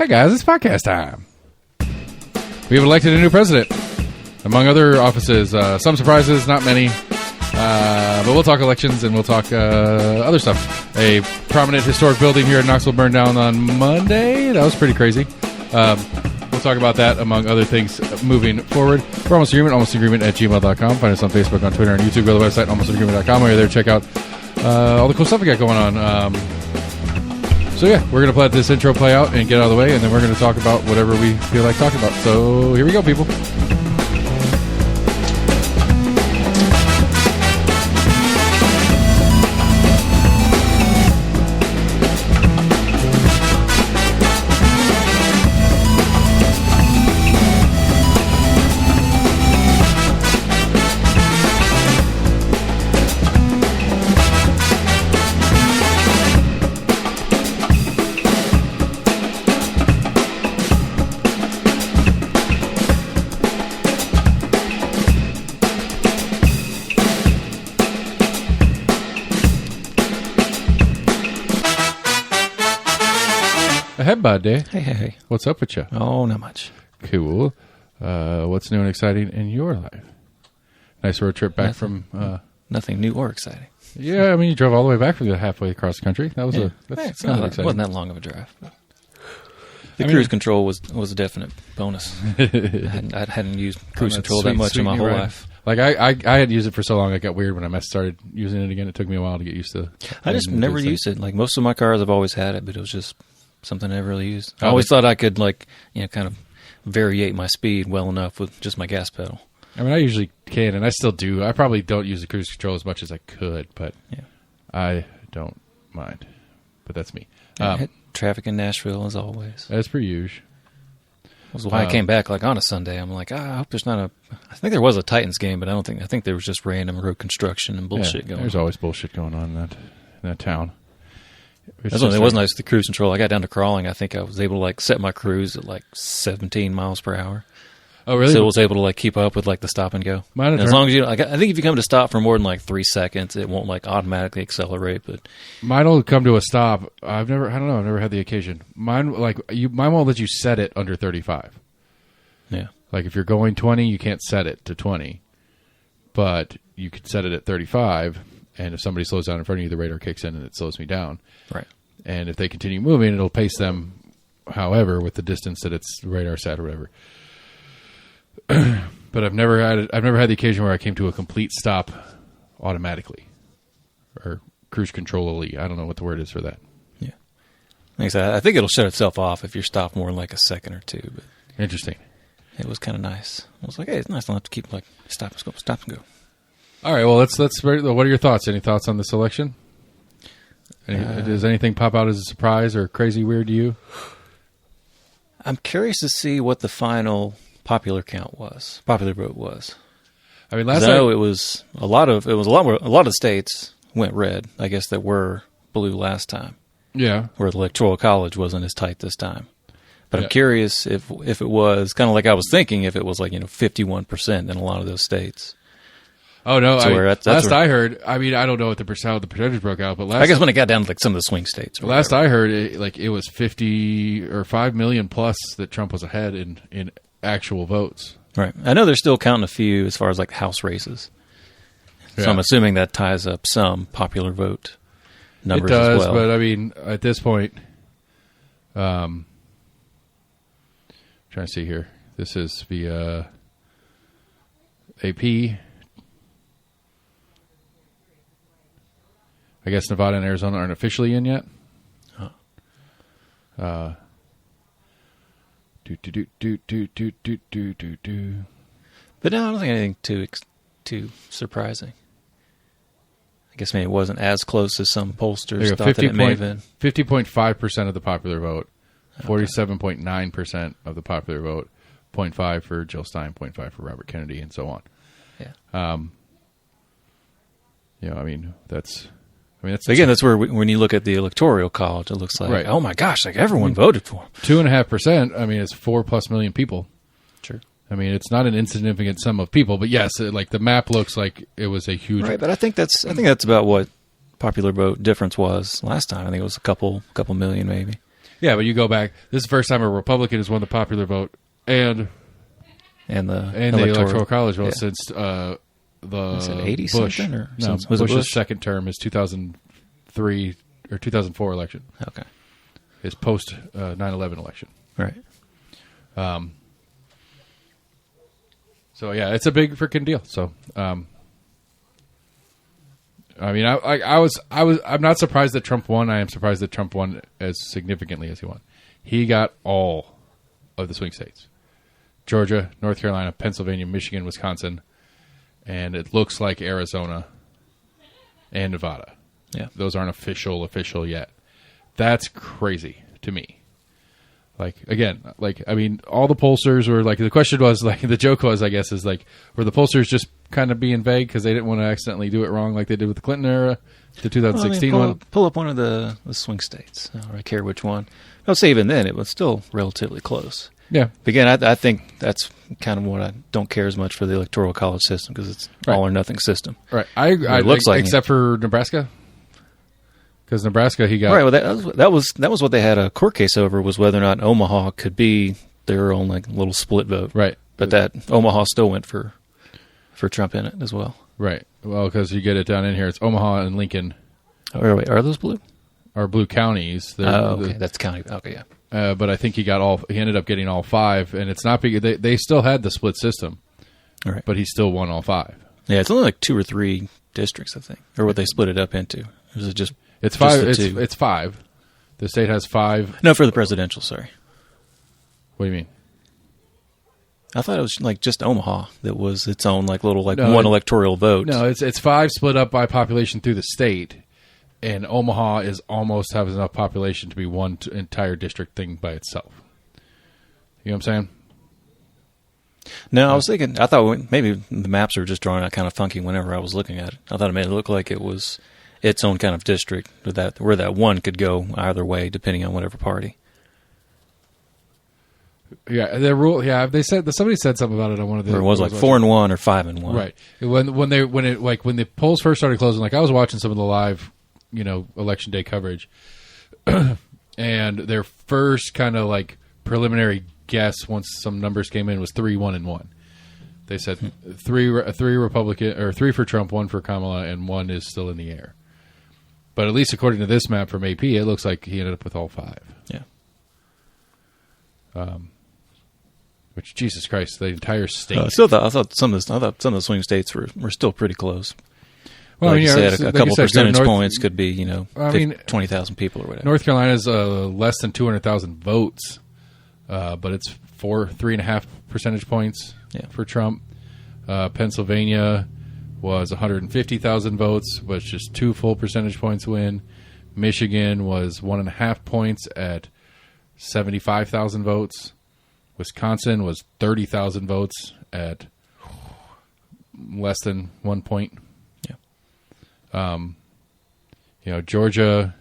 Hey guys, it's podcast time. We have elected a new president, among other offices. Some surprises, not many. But we'll talk elections and we'll talk other stuff. A prominent historic building here in Knoxville burned down on Monday. That was pretty crazy. We'll talk about that, among other things, moving forward. We're Almost Agreement at gmail.com. Find us on Facebook, on Twitter, and YouTube. Go to the website, almostagreement.com. While you're there, check out all the cool stuff we got going on. So yeah, we're going to let this intro play out and get out of the way, and then we're going to talk about whatever we feel like talking about. So here we go, people. Hey, buddy. Hey. What's up with you? Oh, not much. Cool. What's new and exciting in your life? Nice road trip back from... Nothing new or exciting. Yeah, I mean, you drove all the way back from the halfway across the country. That was It wasn't that long of a drive. The cruise control was a definite bonus. I hadn't used cruise control that much in my whole life. Like, I had used it for so long, it got weird when I started using it again. It took me a while to get used to. I just never used it. Like, most of my cars, I've always had it, but it was just something I never really used. I always thought I could, kind of variate my speed well enough with just my gas pedal. I mean, I usually can, and I still do. I probably don't use the cruise control as much as I could, but I don't mind. But that's me. Traffic in Nashville, as always. As per usual. That's why I came back on a Sunday. I'm like, I hope there's not I think there was a Titans game, but I think there was just random road construction and bullshit going on. There's always bullshit going on in that town. That's one thing that was nice with the cruise control. I got down to crawling. I think I was able to set my cruise at 17 miles per hour. Oh, really? So it was able to keep up with the stop and go. As long as you, I think if you come to stop for more than 3 seconds, it won't automatically accelerate. But mine will come to a stop. I've never had the occasion. Mine won't let you set it under 35. Yeah. Like if you're going 20, you can't set it to 20, but you can set it at 35. And if somebody slows down in front of you, the radar kicks in and it slows me down. Right. And if they continue moving, it'll pace them, however, with the distance that it's radar set or whatever. But I've never had the occasion where I came to a complete stop automatically or cruise control-ly. I don't know what the word is for that. Yeah. Like I said, I think it'll shut itself off if you're stopped more than a second or two. But interesting. It was kind of nice. I was like, hey, it's nice not to keep stop and go. All right, well, let's. What are your thoughts? Any thoughts on this election? Does anything pop out as a surprise or crazy weird to you? I'm curious to see what the final popular vote was. I mean, last night it was a lot of states went red. I guess that were blue last time. Yeah, where the Electoral College wasn't as tight this time. But I'm curious if it was kind of like I was thinking, if it was 51% in a lot of those states. Oh no! I heard. I mean, I don't know what how the percentage broke out, but I guess when it got down to some of the swing states. Last I heard, it was 50 or 5 million plus that Trump was ahead in actual votes. Right. I know they're still counting a few as far as House races. Yeah. So I'm assuming that ties up some popular vote numbers. It does, as well. But I mean, at this point, trying to see here. This is via AP. I guess Nevada and Arizona aren't officially in yet. Huh. But no, I don't think anything too surprising. I guess maybe it wasn't as close as some pollsters thought that it may have been. 50.5% of the popular vote, 47.9% of the popular vote, 0.5 for Jill Stein, 0.5 for Robert Kennedy, and so on. Yeah. That's where when you look at the Electoral College, it looks like, oh my gosh, everyone voted for him. 2.5%. I mean, it's 4+ million people. Sure. I mean, it's not an insignificant sum of people, but yes, the map looks like it was a huge. Right, but I think that's about what popular vote difference was last time. I think it was a couple million, maybe. Yeah, but you go back. This is the first time a Republican has won the popular vote and the electoral college vote since the 80 Bush. Something, or no, was Bush's it Bush? second term is 2003 or 2004 election. Okay, His post 9/11 election. right. So yeah, it's a big freaking deal. So, I mean, I'm not surprised that Trump won. I am surprised that Trump won as significantly as he won. He got all of the swing states: Georgia, North Carolina, Pennsylvania, Michigan, Wisconsin, and it looks like Arizona and Nevada. Yeah, those aren't official yet. That's crazy to me. Like, again, like, I mean, all the pollsters were like, the question was, like, the joke was, I guess, is like, were the pollsters just kind of being vague because they didn't want to accidentally do it wrong like they did with the Clinton era, the 2016 one? Pull up one of the swing states. I don't care which one. I'll say even then, it was still relatively close. Yeah. But again, I think that's kind of what I don't care as much for the electoral college system because it's all or nothing system. Right. It looks like except for Nebraska. Because Nebraska, he got right. Well, that was what they had a court case over, was whether or not Omaha could be their own like little split vote. Right. But that Omaha still went for Trump in it as well. Right. Well, because you get it down in here, it's Omaha and Lincoln. Oh, wait, are those blue? Are blue counties? Okay, that's county. Okay, yeah. But I think he ended up getting all 5, and it's not because they still had the split system. All right. But he still won all 5. Yeah, it's only like 2 or 3 districts, I think, or what they split it up into. Or is it just? It's 5. It's 5. The state has 5. No, for the presidential. Sorry. What do you mean? I thought it was like just Omaha that was its own like little one electoral vote. No, it's 5 split up by population through the state, and Omaha has enough population to be one entire district thing by itself. You know what I'm saying? No, I thought maybe the maps were just drawing out kind of funky whenever I was looking at it. I thought it made it look like it was its own kind of district where that one could go either way depending on whatever party. Yeah, their rule. Yeah, somebody said something about it on one of the. Or it was like 4-1 or 5-1. Right. When the polls first started closing, like I was watching some of the live, election day coverage, and their first kind of like preliminary guess once some numbers came in was 3-1-1. They said three Republican or 3 for Trump, 1 for Kamala, and 1 is still in the air. But at least according to this map from AP, it looks like he ended up with all 5. Yeah. Which, Jesus Christ, the entire state. I thought some of the swing states were still pretty close. Well, like you said, a couple percentage points could be 20,000 people or whatever. North Carolina's less than 200,000 votes, but it's 3.5 percentage points for Trump. Pennsylvania was 150,000 votes, but just 2 full percentage points win. Michigan was 1.5 points at 75,000 votes. Wisconsin was 30,000 votes at less than 1 point. Yeah. Georgia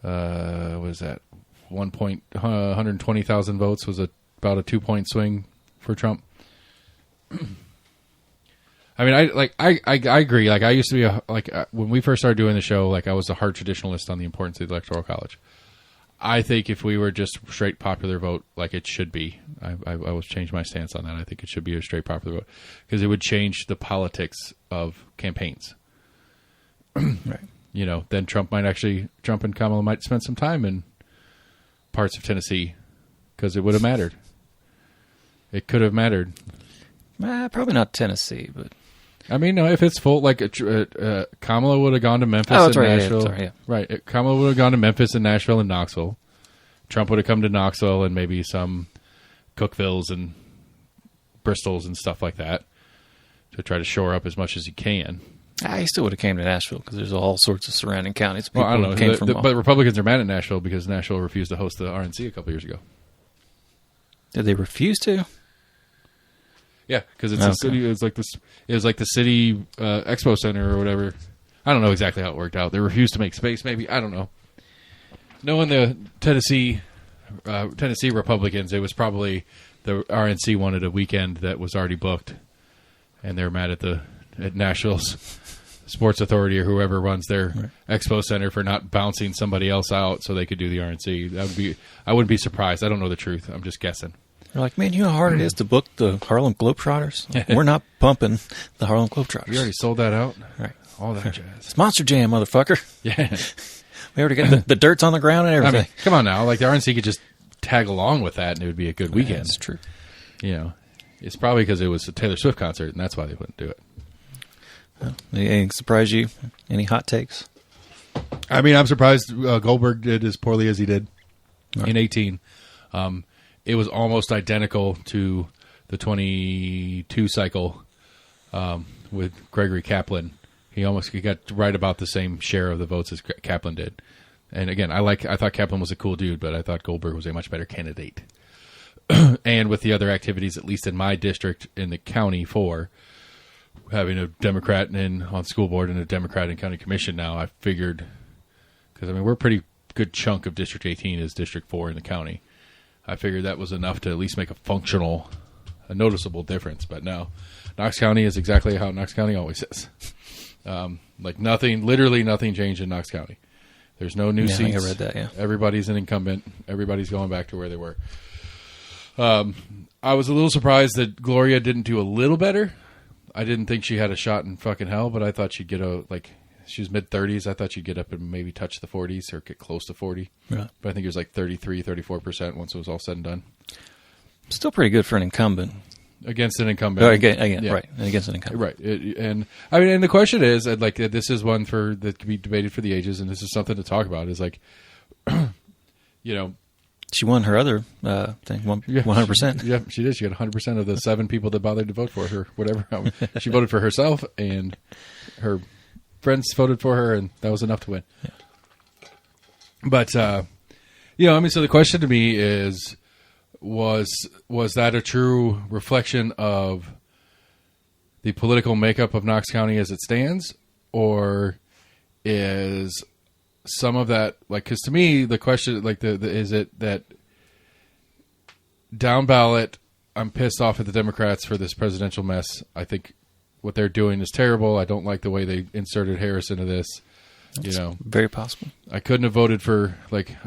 was at 120,000 votes, was about a 2-point swing for Trump. I mean, I agree. Like I used to be when we first started doing the show, like I was a hard traditionalist on the importance of the Electoral College. I think if we were just straight popular vote, like it should be, I will change my stance on that. I think it should be a straight popular vote because it would change the politics of campaigns. Right. Then Trump and Kamala might spend some time in parts of Tennessee because it would have mattered. It could have mattered. Probably not Tennessee, but I mean, no. If it's full, like Kamala would have gone to Memphis and Nashville. Yeah. Right. Kamala would have gone to Memphis and Nashville and Knoxville. Trump would have come to Knoxville and maybe some Cookvilles and Bristols and stuff like that to try to shore up as much as he can. He still would have came to Nashville because there's all sorts of surrounding counties. Well, I don't know. But Republicans are mad at Nashville because Nashville refused to host the RNC a couple years ago. Did they refuse to? Yeah, because it's a city. It was like the city expo center or whatever. I don't know exactly how it worked out. They refused to make space. Maybe I don't know. Knowing the Tennessee Republicans, it was probably the RNC wanted a weekend that was already booked, and they were mad at Nashville's sports authority or whoever runs their expo center for not bouncing somebody else out so they could do the RNC. I wouldn't be surprised. I don't know the truth. I'm just guessing. They're like, man, you know how hard it is to book the Harlem Globetrotters? We're not pumping the Harlem Globetrotters. You already sold that out? Right. All that jazz. It's Monster Jam, motherfucker. Yeah. We already got the dirt's on the ground and everything. I mean, come on now. Like, the RNC could just tag along with that and it would be a good weekend. That's true. You know, it's probably because it was a Taylor Swift concert and that's why they wouldn't do it. Well, anything surprise you? Any hot takes? I mean, I'm surprised Goldberg did as poorly as he did in 18. It was almost identical to the 22 cycle with Gregory Kaplan. He got right about the same share of the votes as Kaplan did. And again, I thought Kaplan was a cool dude, but I thought Goldberg was a much better candidate. And with the other activities, at least in my district in the county, for having a Democrat on school board and a Democrat in county commission now, I figured, because I mean, we're a pretty good chunk of District 18 is District 4 in the county. I figured that was enough to at least make a noticeable difference. But no, Knox County is exactly how Knox County always is. Literally nothing changed in Knox County. There's no new seats. I read that, yeah. Everybody's an incumbent. Everybody's going back to where they were. I was a little surprised that Gloria didn't do a little better. I didn't think she had a shot in fucking hell, but I thought she'd get she was mid-30s. I thought she'd get up and maybe touch the 40s or get close to 40. Yeah. But I think it was like 33, 34% once it was all said and done. Still pretty good for an incumbent. Against an incumbent. Right, and against an incumbent. Right. And the question is, this is one that could be debated for the ages, and this is something to talk about, is like, you know. She won her other thing, 100%. Yeah, she did. She got 100% of the 7 people that bothered to vote for her, whatever. She voted for herself, and her friends voted for her, and that was enough to win. Yeah. But, so the question to me is, was that a true reflection of the political makeup of Knox County as it stands, or is some of that, because to me the question, is it that down ballot, I'm pissed off at the Democrats for this presidential mess. I think what they're doing is terrible. I don't like the way they inserted Harris into this. That's very possible. I couldn't have voted for,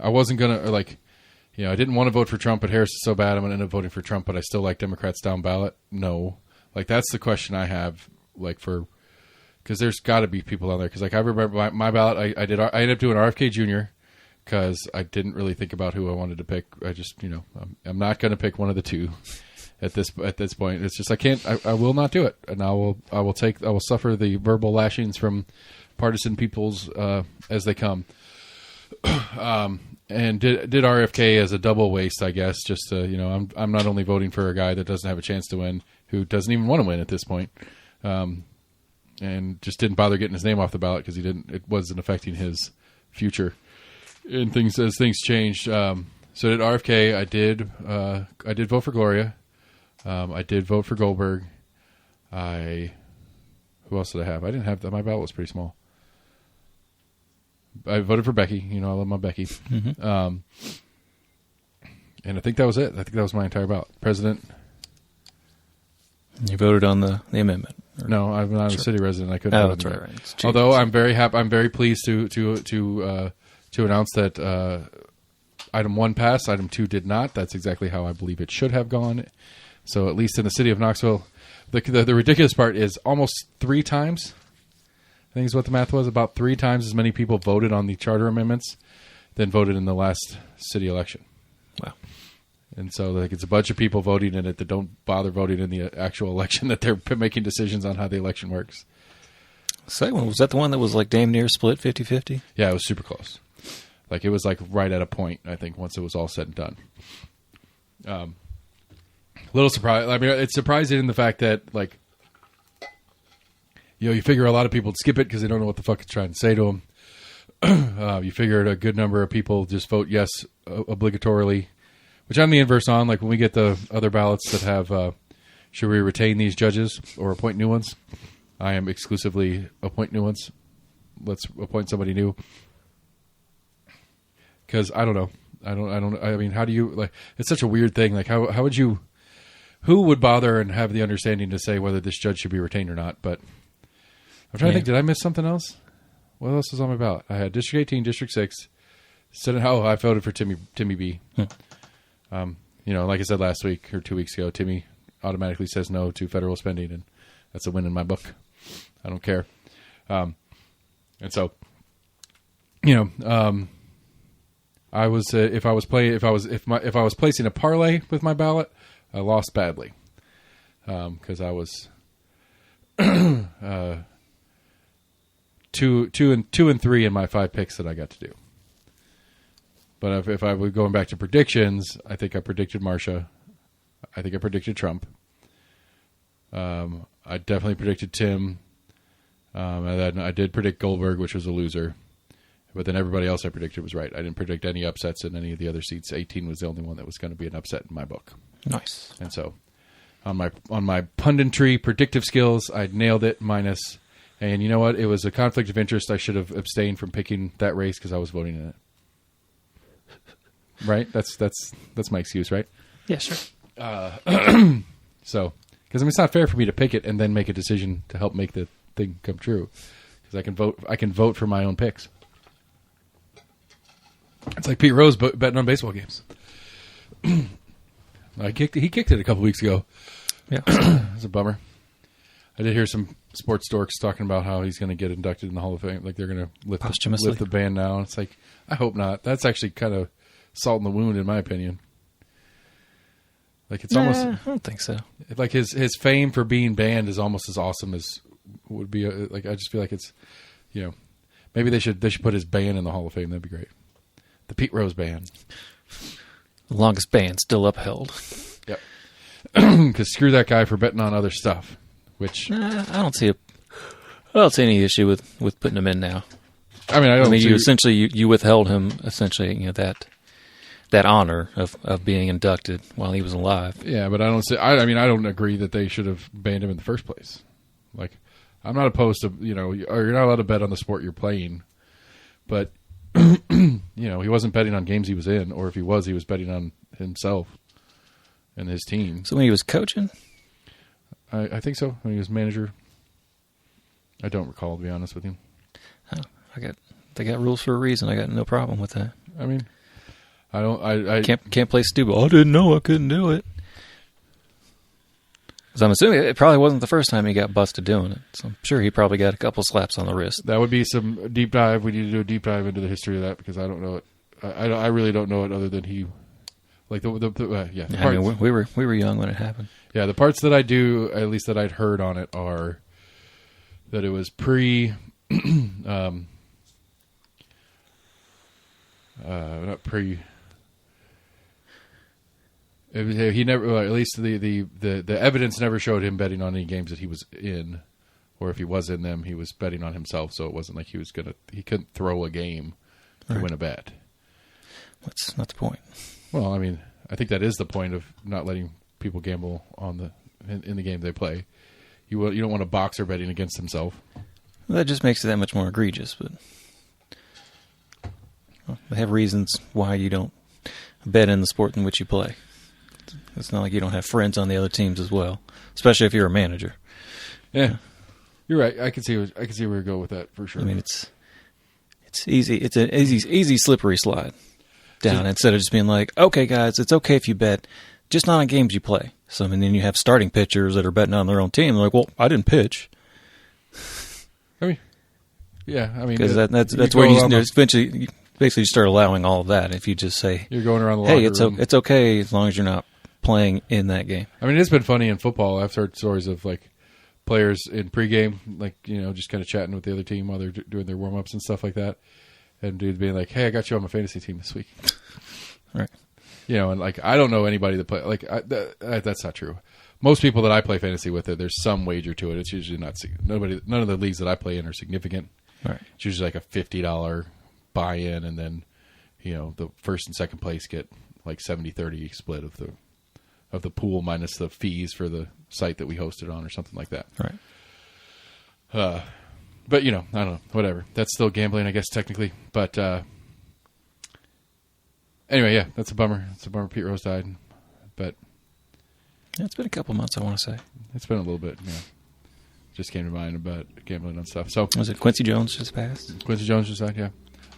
I wasn't gonna, I didn't want to vote for Trump, but Harris is so bad, I'm gonna end up voting for Trump. But I still like Democrats down ballot. No, that's the question I have, because there's got to be people on there. Because I remember my ballot, I ended up doing RFK Jr. because I didn't really think about who I wanted to pick. I just, I'm not going to pick one of the two at this point. It's just I will not do it, and I will suffer the verbal lashings from partisan peoples as they come. And did RFK as a double waste, I guess. Just I'm not only voting for a guy that doesn't have a chance to win, who doesn't even want to win at this point. And just didn't bother getting his name off the ballot because it wasn't affecting his future. And as things changed, so did RFK. I did vote for Gloria. I did vote for Goldberg. Who else did I have? I didn't have that. My ballot was pretty small. I voted for Becky. I love my Becky. Mm-hmm. And I think that was it. I think that was my entire ballot. President. You voted on the amendment. No, I'm not a city resident. I couldn't. That's right. Although I'm very happy. I'm very pleased to announce that item 1 passed. Item 2 did not. That's exactly how I believe it should have gone. So at least in the city of Knoxville, the ridiculous part is almost 3 times. I think is what the math was. About 3 times as many people voted on the charter amendments than voted in the last city election. Wow. And so it's a bunch of people voting in it that don't bother voting in the actual election, that they're making decisions on how the election works. Second one, was that the one that was damn near split 50-50? Yeah, it was super close. It was right at a point, I think, once it was all said and done. A little surprised. I mean, it's surprising in the fact that, you figure a lot of people would skip it because they don't know what the fuck it's trying to say to them. You figured a good number of people just vote yes obligatorily, which I'm the inverse on. When we get the other ballots that have, should we retain these judges or appoint new ones? I am exclusively appoint new ones. Let's appoint somebody new. Because I don't know. I mean, how do you, it's such a weird thing. How would you, who would bother and have the understanding to say whether this judge should be retained or not? But I'm trying to think. Did I miss something else? What else was on my ballot? I had District 18, District 6. I voted for Timmy B. Like I said last week or 2 weeks ago, Timmy automatically says no to federal spending, and that's a win in my book. I don't care. And so, I was if I was placing a parlay with my ballot, I lost badly because I was 2 and 3 in my 5 picks that I got to do. But if I were going back to predictions, I think I predicted Marsha. I think I predicted Trump. I definitely predicted Tim. And then I did predict Goldberg, which was a loser. But then everybody else I predicted was right. I didn't predict any upsets in any of the other seats. 18 was the only one that was going to be an upset in my book. Nice. And so on my punditry predictive skills, I nailed it minus. And you know what? It was a conflict of interest. I should have abstained from picking that race because I was voting in it. Right? That's my excuse, right? Yeah, sure. So, because it's not fair for me to pick it and then make a decision to help make the thing come true. Because I can vote for my own picks. It's like Pete Rose betting on baseball games. He kicked it a couple weeks ago. Yeah, it was a bummer. I did hear some sports dorks talking about how he's going to get inducted in the Hall of Fame. Like they're going to lift the ban now. It's like, I hope not. That's actually kind of salt in the wound, in my opinion. Like it's almost. I don't think so. Like his fame for being banned is almost as awesome as would be. Like I just feel like it's, maybe they should put his ban in the Hall of Fame. That'd be great. The Pete Rose ban. The longest ban still upheld. Yep. Because screw that guy for betting on other stuff. Which I don't see any issue with putting him in now. I mean, you essentially you withheld him essentially that honor of being inducted while he was alive. Yeah, but I don't agree that they should have banned him in the first place. Like, I'm not opposed to or you're not allowed to bet on the sport you're playing, but he wasn't betting on games he was in, or if he was betting on himself and his team. So when he was coaching, I think so. When he was manager, I don't recall, to be honest with you. They got rules for a reason. I got no problem with that. I mean, I can't play stupid. I didn't know I couldn't do it. Because I'm assuming it probably wasn't the first time he got busted doing it. So I'm sure he probably got a couple slaps on the wrist. That would be some deep dive. We need to do a deep dive into the history of that because I don't know it. I really don't know it other than he, like yeah. I mean, we were young when it happened. Yeah, the parts that I do, at least that I'd heard on it, are that it was not pre. He never, or at least the evidence never showed him betting on any games that he was in, or if he was in them, he was betting on himself. So it wasn't like he couldn't throw a game to win a bet. That's not the point. Well, I mean, I think that is the point of not letting people gamble in the game they play. You don't want a boxer betting against himself. Well, that just makes it that much more egregious. But they have reasons why you don't bet in the sport in which you play. It's not like you don't have friends on the other teams as well, especially if you're a manager. Yeah, you're right. I can see where you go with that for sure. I mean, it's easy. It's an easy slippery slide down instead of just being like, okay, guys, it's okay if you bet, just not on games you play. So, and then you have starting pitchers that are betting on their own team. They're like, well, I didn't pitch. I mean, yeah, I mean, because that's where you eventually basically start allowing all of that. If you just say you're going around the locker room. It's okay as long as you're not playing in that game. I mean, it's been funny in football. I've heard stories of like players in pregame, like just kind of chatting with the other team while they're doing their warm ups and stuff like that, and dudes being like, "Hey, I got you on my fantasy team this week." Right. And like I don't know anybody that play like that's not true. Most people that I play fantasy with, there's some wager to it. It's usually not none of the leagues that I play in are significant. Right. It's usually like a $50 buy-in, and then the first and second place get like 70-30 split of the pool minus the fees for the site that we hosted on or something like that. Right. But I don't know, whatever. That's still gambling, I guess, technically. But anyway, yeah, that's a bummer. It's a bummer Pete Rose died. But yeah, it's been a couple months, I want to say. It's been a little bit, yeah. just came to mind about gambling on stuff. So was it Quincy Jones just passed? Quincy Jones just died. Yeah,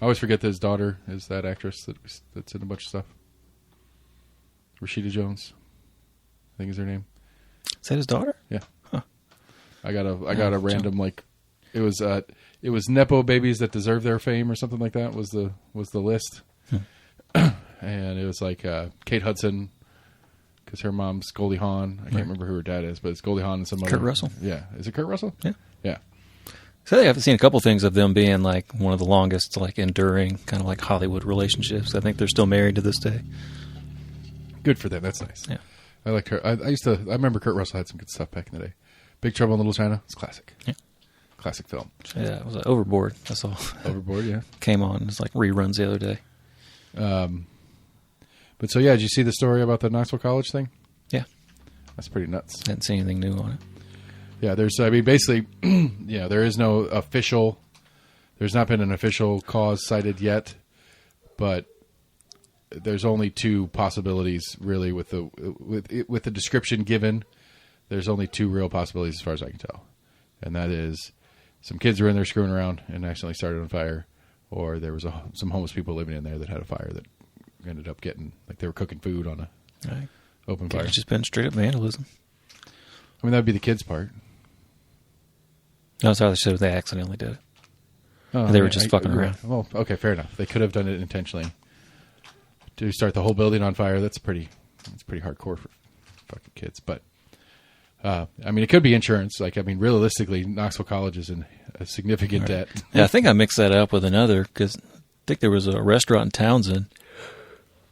I always forget that his daughter is that actress that's in a bunch of stuff. Rashida Jones, I think is her name. Is that his daughter? Yeah. Huh. I got a random like it was Nepo babies that deserve their fame or something like that was the list. And it was like Kate Hudson, because her mom's Goldie Hawn. I can't remember who her dad is, but it's Goldie Hawn and some other. Kurt Russell. Yeah, is it Kurt Russell? Yeah, yeah. So I've seen a couple things of them being like one of the longest, like enduring, kind of like Hollywood relationships. I think they're still married to this day. Good for them. That's nice. Yeah, I liked her. I remember Kurt Russell had some good stuff back in the day. Big Trouble in Little China. It's classic. Yeah. Classic film. Yeah, it was Overboard. I saw. Overboard, yeah. Came on. It's like reruns the other day. But so, yeah, did you see the story about the Knoxville College thing? Yeah. That's pretty nuts. Didn't see anything new on it. Yeah, basically, there is no official, there's not been an official cause cited yet, but there's only two possibilities, really, with the description given. There's only two real possibilities as far as I can tell. And that is some kids were in there screwing around and accidentally started on fire, or there was some homeless people living in there that had a fire that ended up getting, like they were cooking food on a open fire. It's just been straight up vandalism. I mean, that would be the kids' part. No, it's how they said they accidentally did it. Oh, they were just fucking around. Well, okay, fair enough. They could have done it intentionally. To start the whole building on fire, that's pretty hardcore for fucking kids. But, I mean, it could be insurance. Like, I mean, realistically, Knoxville College is in a significant debt. Yeah, I think I mixed that up with another, because I think there was a restaurant in Townsend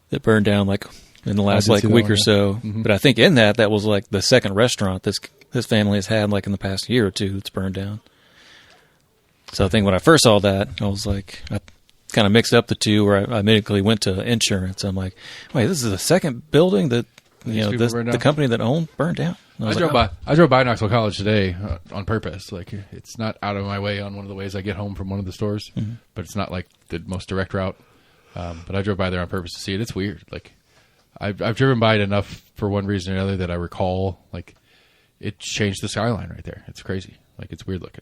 that burned down like in the last like week or so. Mm-hmm. But I think in that was like the second restaurant this family has had like in the past year or two that's burned down. So I think when I first saw that, I was like, I kind of mixed up the two, where I immediately went to insurance. I'm like, wait, this is the second building that the company that owned burned down. I drove by Knoxville College today on purpose. Like, it's not out of my way on one of the ways I get home from one of the stores, but it's not like the most direct route. But I drove by there on purpose to see it. It's weird. Like, I've driven by it enough for one reason or another that I recall, like, it changed the skyline right there. It's crazy. Like, it's weird looking.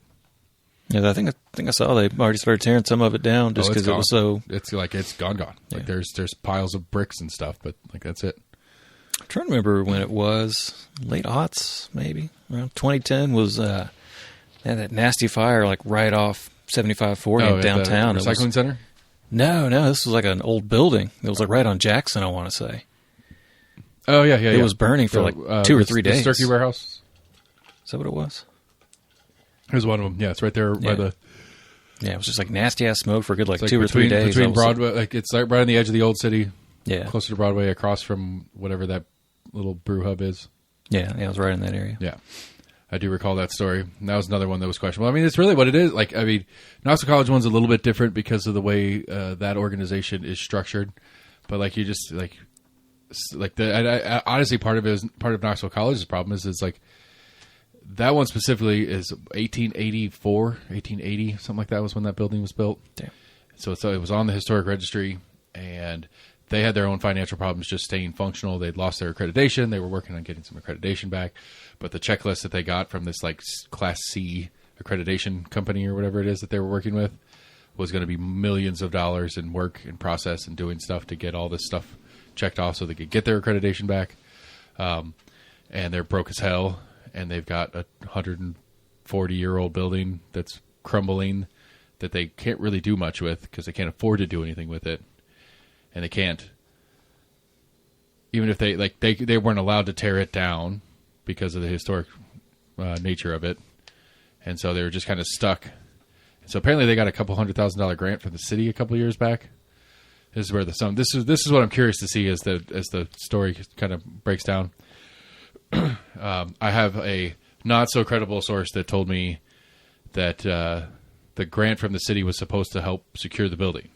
Yeah, I think I saw they already started tearing some of it down just because it was so. It's like it's gone. Like, yeah. There's piles of bricks and stuff, but like that's it. I'm trying to remember when it was, late aughts, maybe around 2010 was they had that nasty fire like right off 7540 in downtown. The recycling center? No, this was like an old building. It was like right on Jackson, I want to say. Oh yeah. It was burning for like 2 or 3 days. The Sturkey warehouse. Is that what it was? Here's one of them. Yeah, it's right there by the. Yeah, it was just like nasty ass smoke for a good like 2 or 3 days. Between Broadway, like it's right on the edge of the old city. Yeah, closer to Broadway, across from whatever that little brew hub is. Yeah, it was right in that area. Yeah, I do recall that story. And that was another one that was questionable. I mean, it's really what it is. Like, I mean, Knoxville College one's a little bit different because of the way that organization is structured. But like, you just like the honestly, part of Knoxville College's problem is like. That one specifically is 1884, 1880, something like that was when that building was built. Damn. So it was on the historic registry, and they had their own financial problems just staying functional. They'd lost their accreditation. They were working on getting some accreditation back. But the checklist that they got from this like Class C accreditation company or whatever it is that they were working with was going to be millions of dollars in work and process and doing stuff to get all this stuff checked off so they could get their accreditation back. And they're broke as hell. And they've got a 140-year-old building that's crumbling that they can't really do much with because they can't afford to do anything with it. And they can't. Even if they weren't allowed to tear it down because of the historic nature of it. And so they were just kind of stuck. And so apparently they got a couple $100,000 grant from the city a couple years back. This is where this is what I'm curious to see as the story kind of breaks down. I have a not so credible source that told me that the grant from the city was supposed to help secure the building.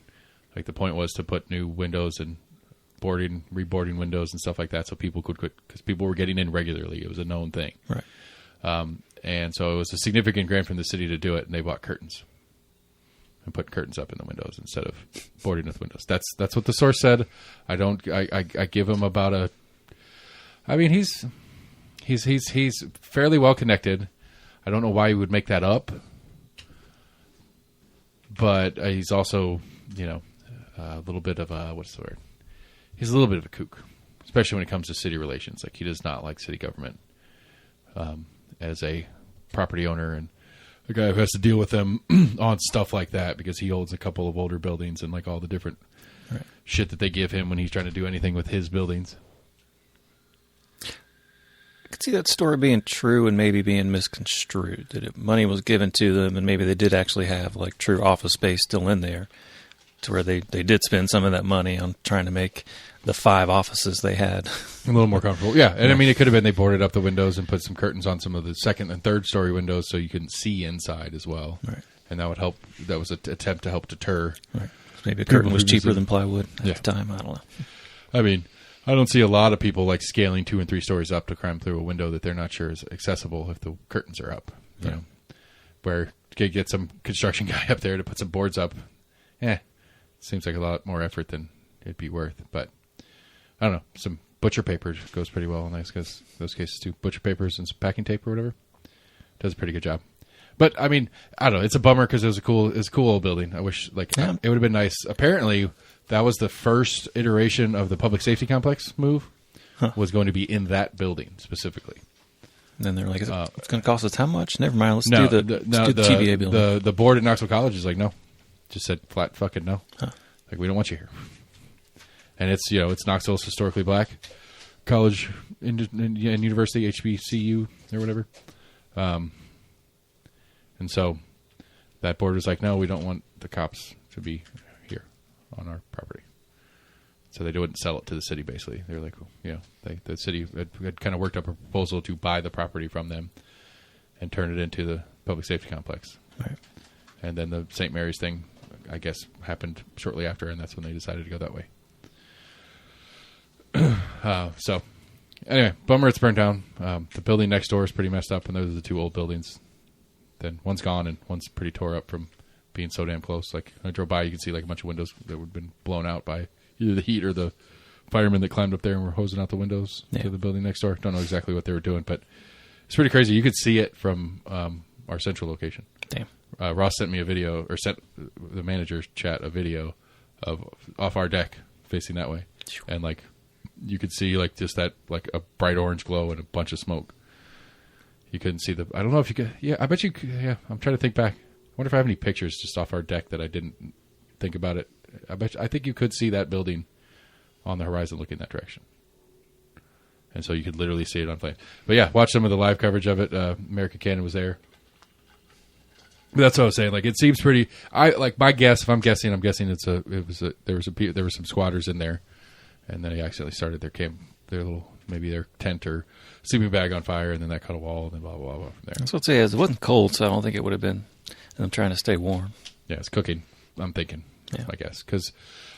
Like the point was to put new windows and reboarding windows and stuff like that, so people could, because people were getting in regularly. It was a known thing, right? And so it was a significant grant from the city to do it, and they bought curtains and put curtains up in the windows instead of boarding with windows. That's what the source said. I give him about a. I mean, He's fairly well connected. I don't know why he would make that up. But he's also, a little bit of a, what's the word? He's a little bit of a kook, especially when it comes to city relations. Like, he does not like city government as a property owner and a guy who has to deal with them on stuff like that because he owns a couple of older buildings and, like, all the different shit that they give him when he's trying to do anything with his buildings. I could see that story being true and maybe being misconstrued. That money was given to them and maybe they did actually have, like, true office space still in there to where they did spend some of that money on trying to make the 5 offices they had a little more comfortable. Yeah, and I mean, it could have been they boarded up the windows and put some curtains on some of the second and third story windows so you couldn't see inside as well. Right. And that would help. That was an attempt to help deter. Right. Maybe a curtain was cheaper than plywood at the time. I don't know. I mean, I don't see a lot of people like scaling 2 and 3 stories up to climb through a window that they're not sure is accessible if the curtains are up. You know, where you could get some construction guy up there to put some boards up. Seems like a lot more effort than it'd be worth. But I don't know. Some butcher paper goes pretty well in those cases too. Butcher papers and some packing tape or whatever does a pretty good job. But I mean, I don't know. It's a bummer because it was a cool old building. I wish it would have been nice. Apparently, that was the first iteration of the public safety complex move. Was going to be in that building specifically. And then they're like, "It's going to cost us how much? Never mind. Let's do the TVA building." The board at Knoxville College is like, no, just said flat fucking no. Like, we don't want you here. And it's it's Knoxville's historically black college and university, HBCU or whatever. And so that board was like, no, we don't want the cops to be here on our property. So they wouldn't sell it to the city, basically. They were like, the city had kind of worked up a proposal to buy the property from them and turn it into the public safety complex. Right. And then the St. Mary's thing, I guess, happened shortly after, and that's when they decided to go that way. So, anyway, bummer it's burned down. The building next door is pretty messed up, and those are the 2 old buildings. Then one's gone, and one's pretty tore up from being so damn close. Like, when I drove by, you could see like a bunch of windows that would have been blown out by either the heat or the firemen that climbed up there and were hosing out the windows to the building next door. Don't know exactly what they were doing, but it's pretty crazy. You could see it from our central location. Damn. Ross sent me a video, or sent the manager's chat a video of off our deck facing that way, and like you could see like just that like a bright orange glow and a bunch of smoke. You couldn't see I don't know if you could. Yeah, I bet you could. Yeah, I'm trying to think back. I wonder if I have any pictures just off our deck that I didn't think about it. I think you could see that building on the horizon looking that direction. And so you could literally see it on flames. But yeah, watch some of the live coverage of it. American Cannon was there. But that's what I was saying. Like, it seems pretty. My guess. If I'm guessing, there were some squatters in there, and then they accidentally started their tent or sleeping bag on fire, and then that caught a wall, and then blah blah blah from there. That's what I'd say. It wasn't cold, so I don't think it would have been. I'm trying to stay warm. Yeah, it's cooking. I'm thinking. Yeah. I guess because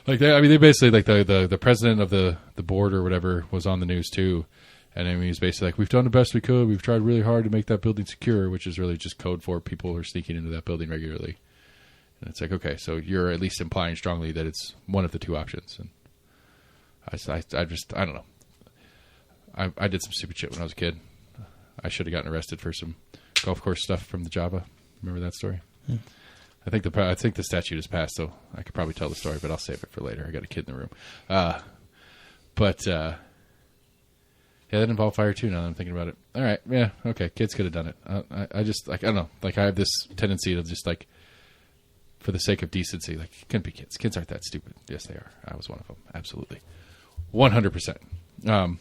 they basically like the president of the board or whatever was on the news too, and I mean he's basically like, we've done the best we could, we've tried really hard to make that building secure, which is really just code for people who are sneaking into that building regularly. And it's like, okay, so you're at least implying strongly that it's one of the 2 options. And I don't know. I did some stupid shit when I was a kid. I should have gotten arrested for some golf course stuff from the Java. Remember that story? I think the statute is passed, so I could probably tell the story, but I'll save it for later. I got a kid in the room. Yeah, that involved fire too. Now that I'm thinking about it. All right, yeah, okay. Kids could have done it. I just I don't know. Like, I have this tendency to just like, for the sake of decency, like, it couldn't be kids. Kids aren't that stupid. Yes, they are. I was one of them. Absolutely, 100%.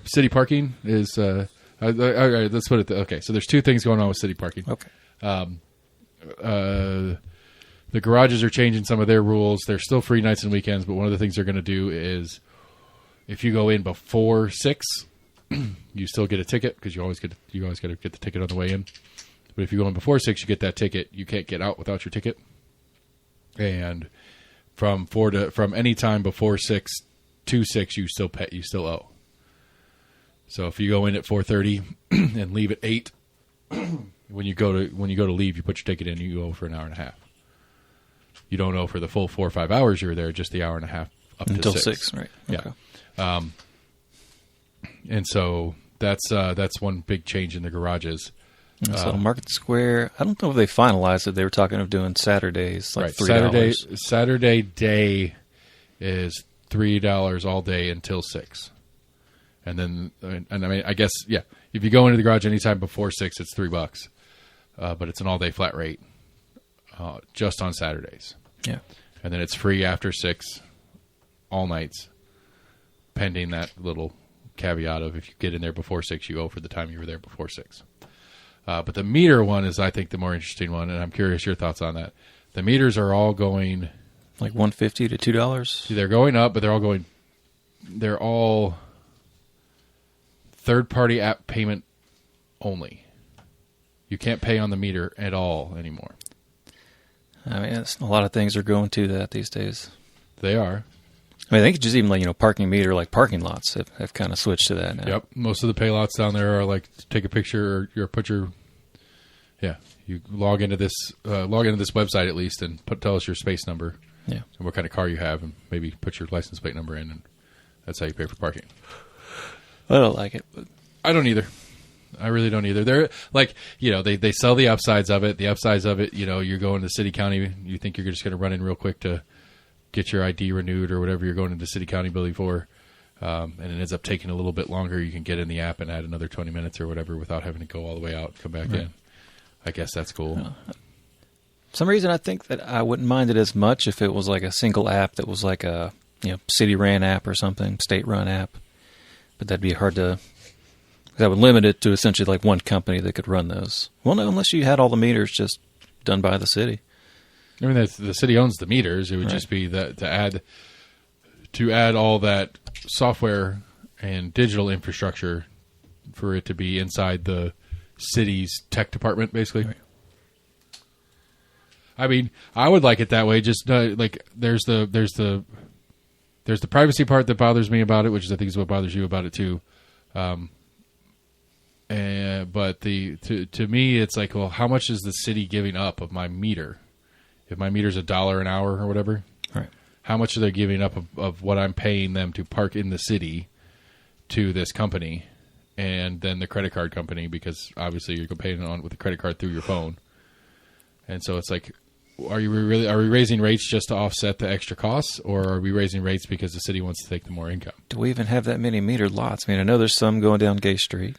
City parking is. All right, let's put it. Okay, so there's 2 things going on with city parking. Okay. The garages are changing some of their rules. They're still free nights and weekends, but one of the things they're going to do is, if you go in before 6, you still get a ticket because you always got to get the ticket on the way in. But if you go in before 6, you get that ticket. You can't get out without your ticket. And from any time before 6 to 6, you still owe. So if you go in at 4:30 and leave at 8. When you go to leave, you put your ticket in, you owe for an hour and a half. You don't owe for the full 4 or 5 hours you were there, just the hour and a half up until to 6. Right. Yeah. And so That's one big change in the garages. So Market Square, I don't know if they finalized it. They were talking of doing Saturdays, like $3. Saturday day is $3 all day until 6. And then, I guess, yeah, if you go into the garage anytime before 6, it's $3. But it's an all day flat rate, just on Saturdays. Yeah. And then it's free after 6, all nights, pending that little caveat of if you get in there before 6, you owe for the time you were there before 6. But the meter one is, I think, the more interesting one, and I'm curious your thoughts on that. The meters are all going... Like $1.50 to $2? They're going up, but they're all third-party app payment only. You can't pay on the meter at all anymore. I mean, a lot of things are going to that these days. They are. I mean, I think just even like, parking meter, like parking lots have kind of switched to that now. Yep. Most of the pay lots down there are like, take a picture or put your, you log into this website at least and tell us your space number. Yeah. And what kind of car you have and maybe put your license plate number in, and that's how you pay for parking. I don't like it, but I don't either. I really don't either. They're like, they sell the upsides of it. The upsides of it, you're going to city county. You think you're just going to run in real quick to get your ID renewed or whatever you're going into city county building for. And it ends up taking a little bit longer. You can get in the app and add another 20 minutes or whatever without having to go all the way out and come back in. I guess that's cool. For some reason, I think that I wouldn't mind it as much if it was like a single app that was like a city-ran app or something, state-run app. But that'd be hard to... That would limit it to essentially like one company that could run those. Well, no, unless you had all the meters just done by the city. I mean, the city owns the meters. It would just be that to add all that software and digital infrastructure for it to be inside the city's tech department, basically. Right. I mean, I would like it that way. Just like there's the privacy part that bothers me about it, which I think is what bothers you about it too. But to me, it's like, well, how much is the city giving up of my meter? If my meter's $1 an hour or whatever, right? How much are they giving up of what I'm paying them to park in the city to this company, and then the credit card company, because obviously you're paying on with the credit card through your phone, and so it's like, are we raising rates just to offset the extra costs, or are we raising rates because the city wants to take the more income? Do we even have that many metered lots? I mean, I know there's some going down Gay Street.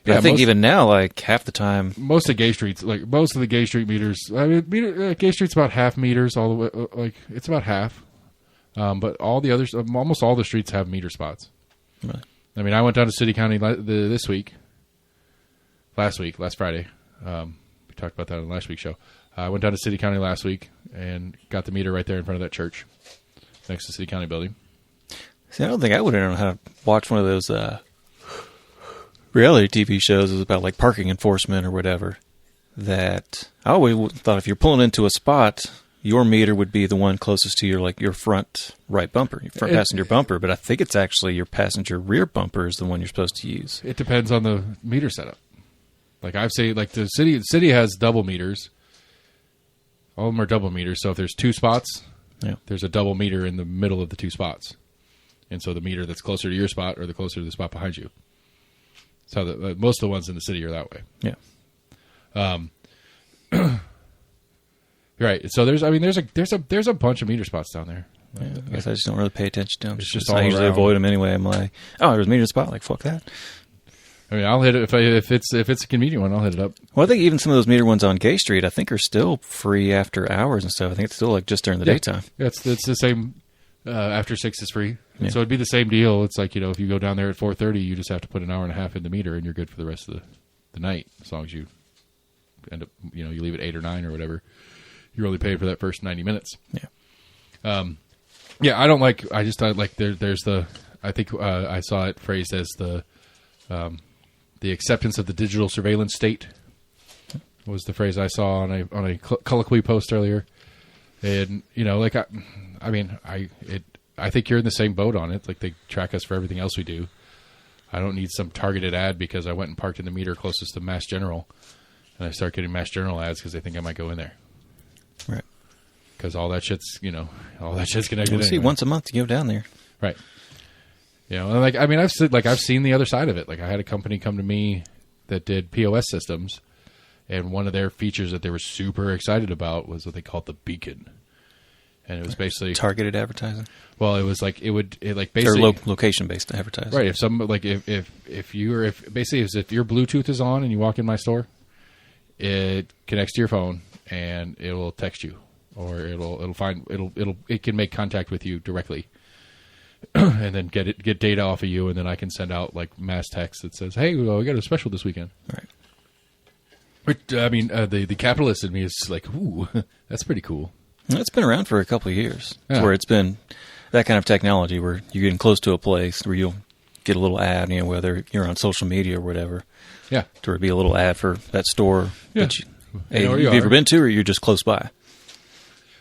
Yeah, I think even now, like half the time, most of the Gay Street meters. I mean, Gay Street's about half meters all the way. Like it's about half, but all the others, almost all the streets have meter spots. Right. I mean, I went down to City County last Friday. We talked about that on last week's show. I went down to City County last week and got the meter right there in front of that church, next to City County building. See, I don't think I would have known how to watch one of those. Reality TV shows is about like parking enforcement or whatever. That I always thought if you're pulling into a spot, your meter would be the one closest to your front right bumper, your front passenger bumper. But I think it's actually your passenger rear bumper is the one you're supposed to use. It depends on the meter setup. Like I've said, like the city has double meters. All of them are double meters. So if there's 2 spots, there's a double meter in the middle of the 2 spots, and so the meter that's closer to your spot or the closer to the spot behind you. So most of the ones in the city are that way. Yeah. Right. So there's a bunch of meter spots down there. Yeah, I guess I just don't really pay attention to them. It's just all I usually around. avoid them anyway. I'm like, oh, there's a meter spot. Like, fuck that. I mean, I'll hit it if it's a convenient one. I'll hit it up. Well, I think even some of those meter ones on Gay Street, I think are still free after hours and stuff. I think it's still like just during the daytime. Yeah, it's the same. After 6 is free. Yeah. So it'd be the same deal. It's like, if you go down there at 4:30, you just have to put an hour and a half in the meter and you're good for the rest of the night. As long as you end up, you leave at 8 or 9 or whatever, you're only paid for that first 90 minutes. Yeah. I think I saw it phrased as the acceptance of the digital surveillance state was the phrase I saw on a colloquy post earlier. And, I think you're in the same boat on it. Like, they track us for everything else we do. I don't need some targeted ad because I went and parked in the meter closest to Mass General, and I start getting Mass General ads because they think I might go in there. Right. Because all that shit's connected. We'll see, once a month you go down there. Right. You know, and I've seen the other side of it. Like I had a company come to me that did POS systems, and one of their features that they were super excited about was what they called the beacon. And it was basically targeted advertising. Well, it was like basically location based advertising. Right. If if your Bluetooth is on and you walk in my store, it connects to your phone and it will text you, or it can make contact with you directly, and then get data off of you, and then I can send out like mass text that says, "Hey, we got a special this weekend." Right. Which the capitalist in me is like, "Ooh, that's pretty cool." It's been around for a couple of years, where it's been that kind of technology where you're getting close to a place where you'll get a little ad, whether you're on social media or whatever. Yeah. To be a little ad for that store that you've you ever been to, or you're just close by.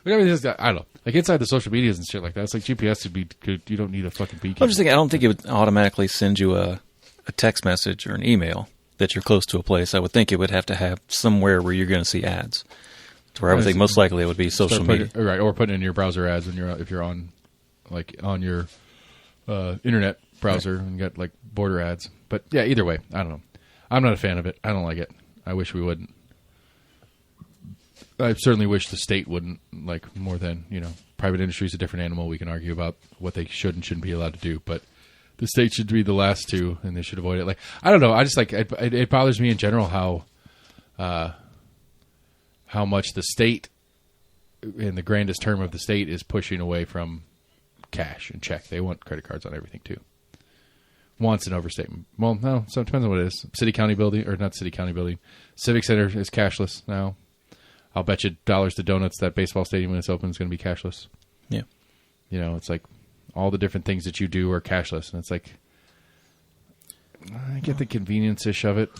I don't know. Like inside the social medias and shit like that, it's like GPS would be good. You don't need a fucking beacon. I'm just thinking, I don't think it would automatically send you a text message or an email that you're close to a place. I would think it would have to have somewhere where you're going to see ads. Where I would think most likely it would be social media, right? Or putting in your browser ads if you're on your internet browser and got like border ads. But yeah, either way, I don't know. I'm not a fan of it. I don't like it. I wish we wouldn't. I certainly wish the state wouldn't, like, more than private industry is a different animal. We can argue about what they should and shouldn't be allowed to do, but the state should be the last to, and they should avoid it. Like, I don't know. I just like it bothers me in general how much the state, in the grandest term of the state, is pushing away from cash and check. They want credit cards on everything, too. Wants an overstatement. Well, no, so it depends on what it is. City County building, or not City County building. Civic Center is cashless now. I'll bet you dollars to donuts that baseball stadium when it's open is going to be cashless. Yeah. It's like all the different things that you do are cashless. And it's like, I get the convenience-ish of it.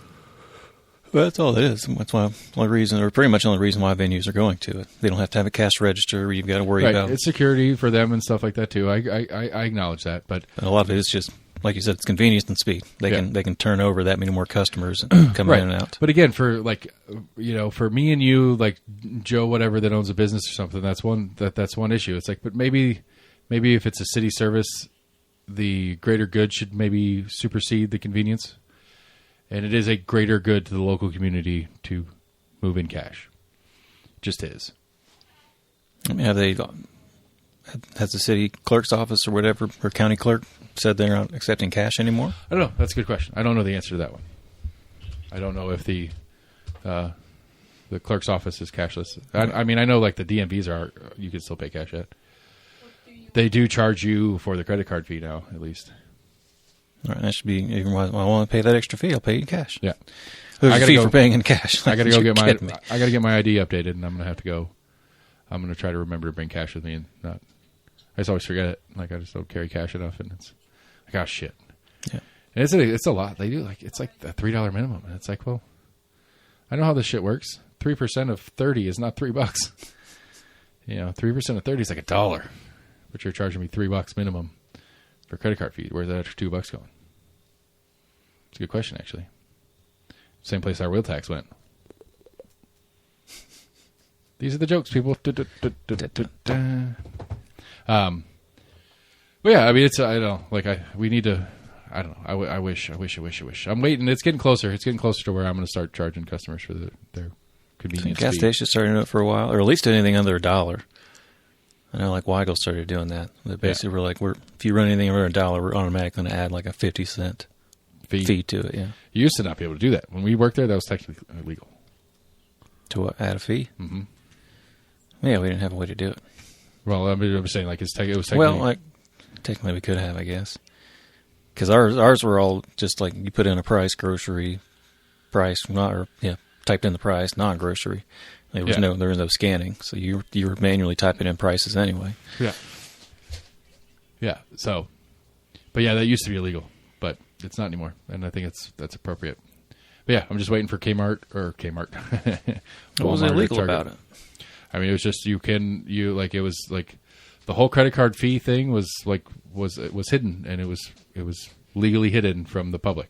Well, that's all it is. That's why pretty much the only reason why venues are going to it. They don't have to have a cash register where you've got to worry about. It's security for them and stuff like that too. I acknowledge that, but a lot of it is just, like you said, it's convenience and speed. They can turn over that many more customers and come in and out. But again, for for me and you, like Joe, whatever, that owns a business or something, that's one issue. It's like, but maybe if it's a city service, the greater good should maybe supersede the convenience. And it is a greater good to the local community to move in cash. Just is. I mean, has the city clerk's office or whatever, or county clerk, said they're not accepting cash anymore? I don't know. That's a good question. I don't know the answer to that one. I don't know if the clerk's office is cashless. I mean, I know like the DMVs are. You can still pay cash yet. They do charge you for the credit card fee now, at least. All right, that should be. Even when I want to pay that extra fee, I'll pay in cash. Yeah, there's a fee for paying in cash. I got to go get my. I got to get my ID updated, and I'm going to have to go. I'm going to try to remember to bring cash with me, and not. I just always forget it. Like I just don't carry cash enough, and it's like, oh shit. Yeah, and it's a lot. They do it's like a $3 minimum, and it's like, well, I know how this shit works. 3% of 30 is not $3. 3% of 30 is like $1, but you're charging me $3 minimum for credit card fee. Where's that extra $2 going? It's a good question, actually. Same place our wheel tax went. These are the jokes, people. But yeah, I mean, we need to. I don't know. I wish. I'm waiting. It's getting closer. It's getting closer to where I'm going to start charging customers for their convenience. Gas stations started doing it for a while, or at least anything under $1. I know, like Weigel started doing that. They basically were like, if you run anything under $1, we're automatically going to add like a 50-cent fee to it. Yeah, you used to not be able to do that when we worked there. That was technically illegal. To add a fee? Mm-hmm. Yeah, we didn't have a way to do it. Well, I'm saying like it was technically. Well, like technically we could have, I guess, because ours were all just like you put in a price, grocery price, typed in the price, non-grocery. There was no scanning, so you were manually typing in prices anyway. Yeah. So, but yeah, that used to be illegal, but it's not anymore, and I think that's appropriate. But yeah, I'm just waiting for Kmart. What was illegal about it? I mean, it was just it was like the whole credit card fee thing was hidden, and it was legally hidden from the public.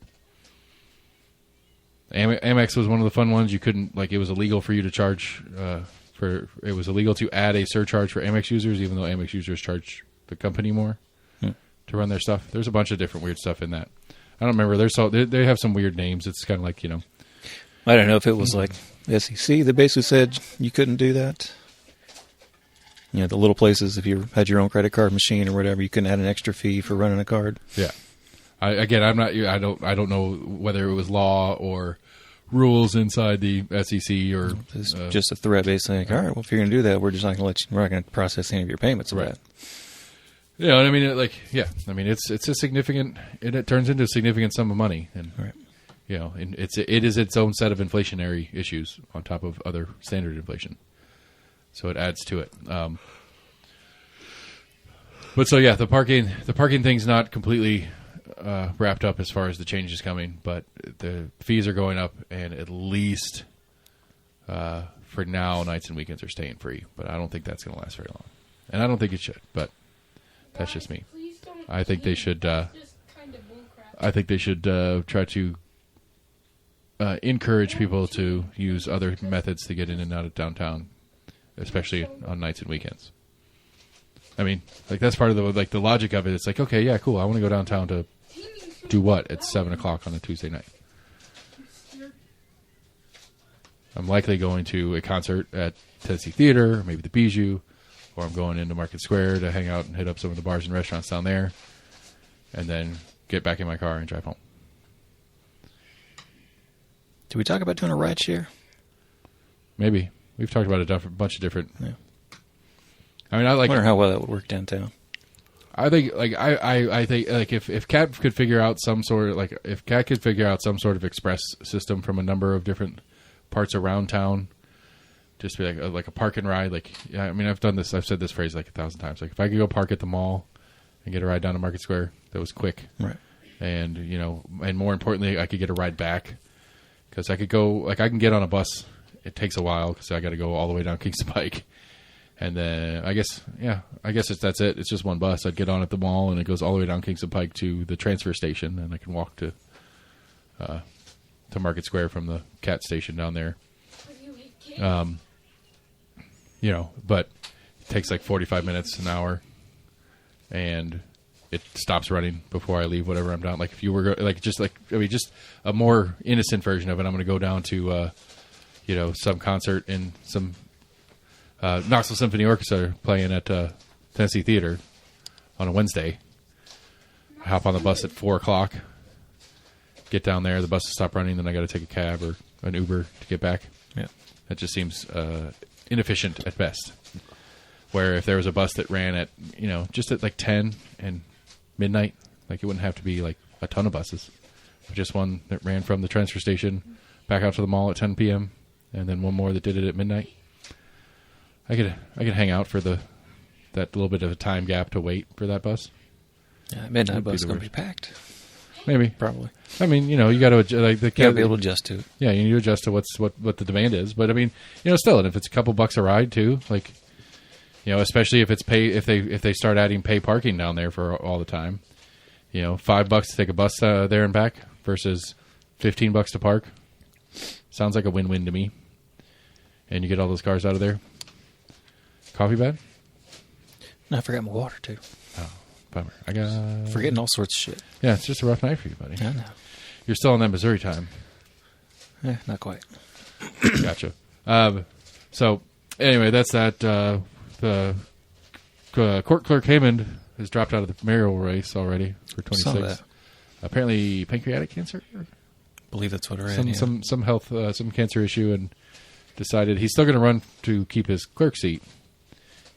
Amex was one of the fun ones. You couldn't it was illegal for you to charge it was illegal to add a surcharge for Amex users, even though Amex users charge the company more. to run their stuff. There's a bunch of different weird stuff in that. I don't remember. They have some weird names. It's kind of like, I don't know if it was like SEC that basically said you couldn't do that. The little places, if you had your own credit card machine or whatever, you couldn't add an extra fee for running a card. Yeah. I don't know whether it was law or rules inside the SEC or it's just a threat basically. Like, all right, well, if you're going to do that, we're just not going to we're not going to process any of your payments. Right. Yeah, I mean, it's a significant. It turns into a significant sum of money, and right. And it is its own set of inflationary issues on top of other standard inflation. So it adds to it. But so yeah, the parking thing's not completely wrapped up as far as the change is coming, but the fees are going up, and at least for now, nights and weekends are staying free. But I don't think that's going to last very long, and I don't think it should. But that's just me. I think they should. I think they should try to encourage people to use other methods to get in and out of downtown, especially on nights and weekends. I mean, like that's part of the logic of it. It's like, okay, yeah, cool. I want to go downtown to do what at 7:00 on a Tuesday night? I'm likely going to a concert at Tennessee Theater, or maybe the Bijou, or I'm going into Market Square to hang out and hit up some of the bars and restaurants down there, and then get back in my car and drive home. Did we talk about doing a ride share? Maybe. We've talked about a bunch of different... Yeah. I mean, I wonder how well that would work downtown. I think, I think, if Cat could figure out some sort of express system from a number of different parts around town, just be like a park and ride. I mean, I've said this phrase 1,000 times. Like, if I could go park at the mall and get a ride down to Market Square, that was quick. Right. And, and more importantly, I could get a ride back. Because I could go, I can get on a bus. It takes a while because I got to go all the way down Kingston Pike. And then I guess that's it. It's just one bus. I'd get on at the mall and it goes all the way down Kingston Pike to the transfer station, and I can walk to Market Square from the Cat station down there. But it takes 45 minutes, an hour, and it stops running before I leave whatever I'm down. Like if you were just a more innocent version of it. I'm going to go down to some concert in some Knoxville Symphony Orchestra playing at Tennessee Theater on a Wednesday. I hop on the bus at 4:00, get down there. The bus will stop running. Then I got to take a cab or an Uber to get back. Yeah, that just seems inefficient at best. Where if there was a bus that ran at just at 10 and midnight, it wouldn't have to be a ton of buses. Just one that ran from the transfer station back out to the mall at 10 p.m. and then one more that did it at midnight. I could hang out for that little bit of a time gap to wait for that bus. Yeah, midnight bus is going to be packed. Maybe, probably. I mean, you got to you got to be able to adjust to it. Yeah, you need to adjust to what the demand is. But I mean, still, and if it's a couple bucks a ride too, especially if it's if they start adding pay parking down there for all the time, $5 to take a bus there and back versus $15 to park. Sounds like a win-win to me. And you get all those cars out of there. Coffee bad? No, I forgot my water too. Oh, bummer. I got forgetting all sorts of shit. Yeah, it's just a rough night for you, buddy. I know. You're still on that Missouri time. Not quite. Gotcha. So anyway, that's that. The court clerk Hammond has dropped out of the mayoral race already for 26. Apparently, pancreatic cancer. I believe that's what it is. Some health, some cancer issue, and decided he's still going to run to keep his clerk seat.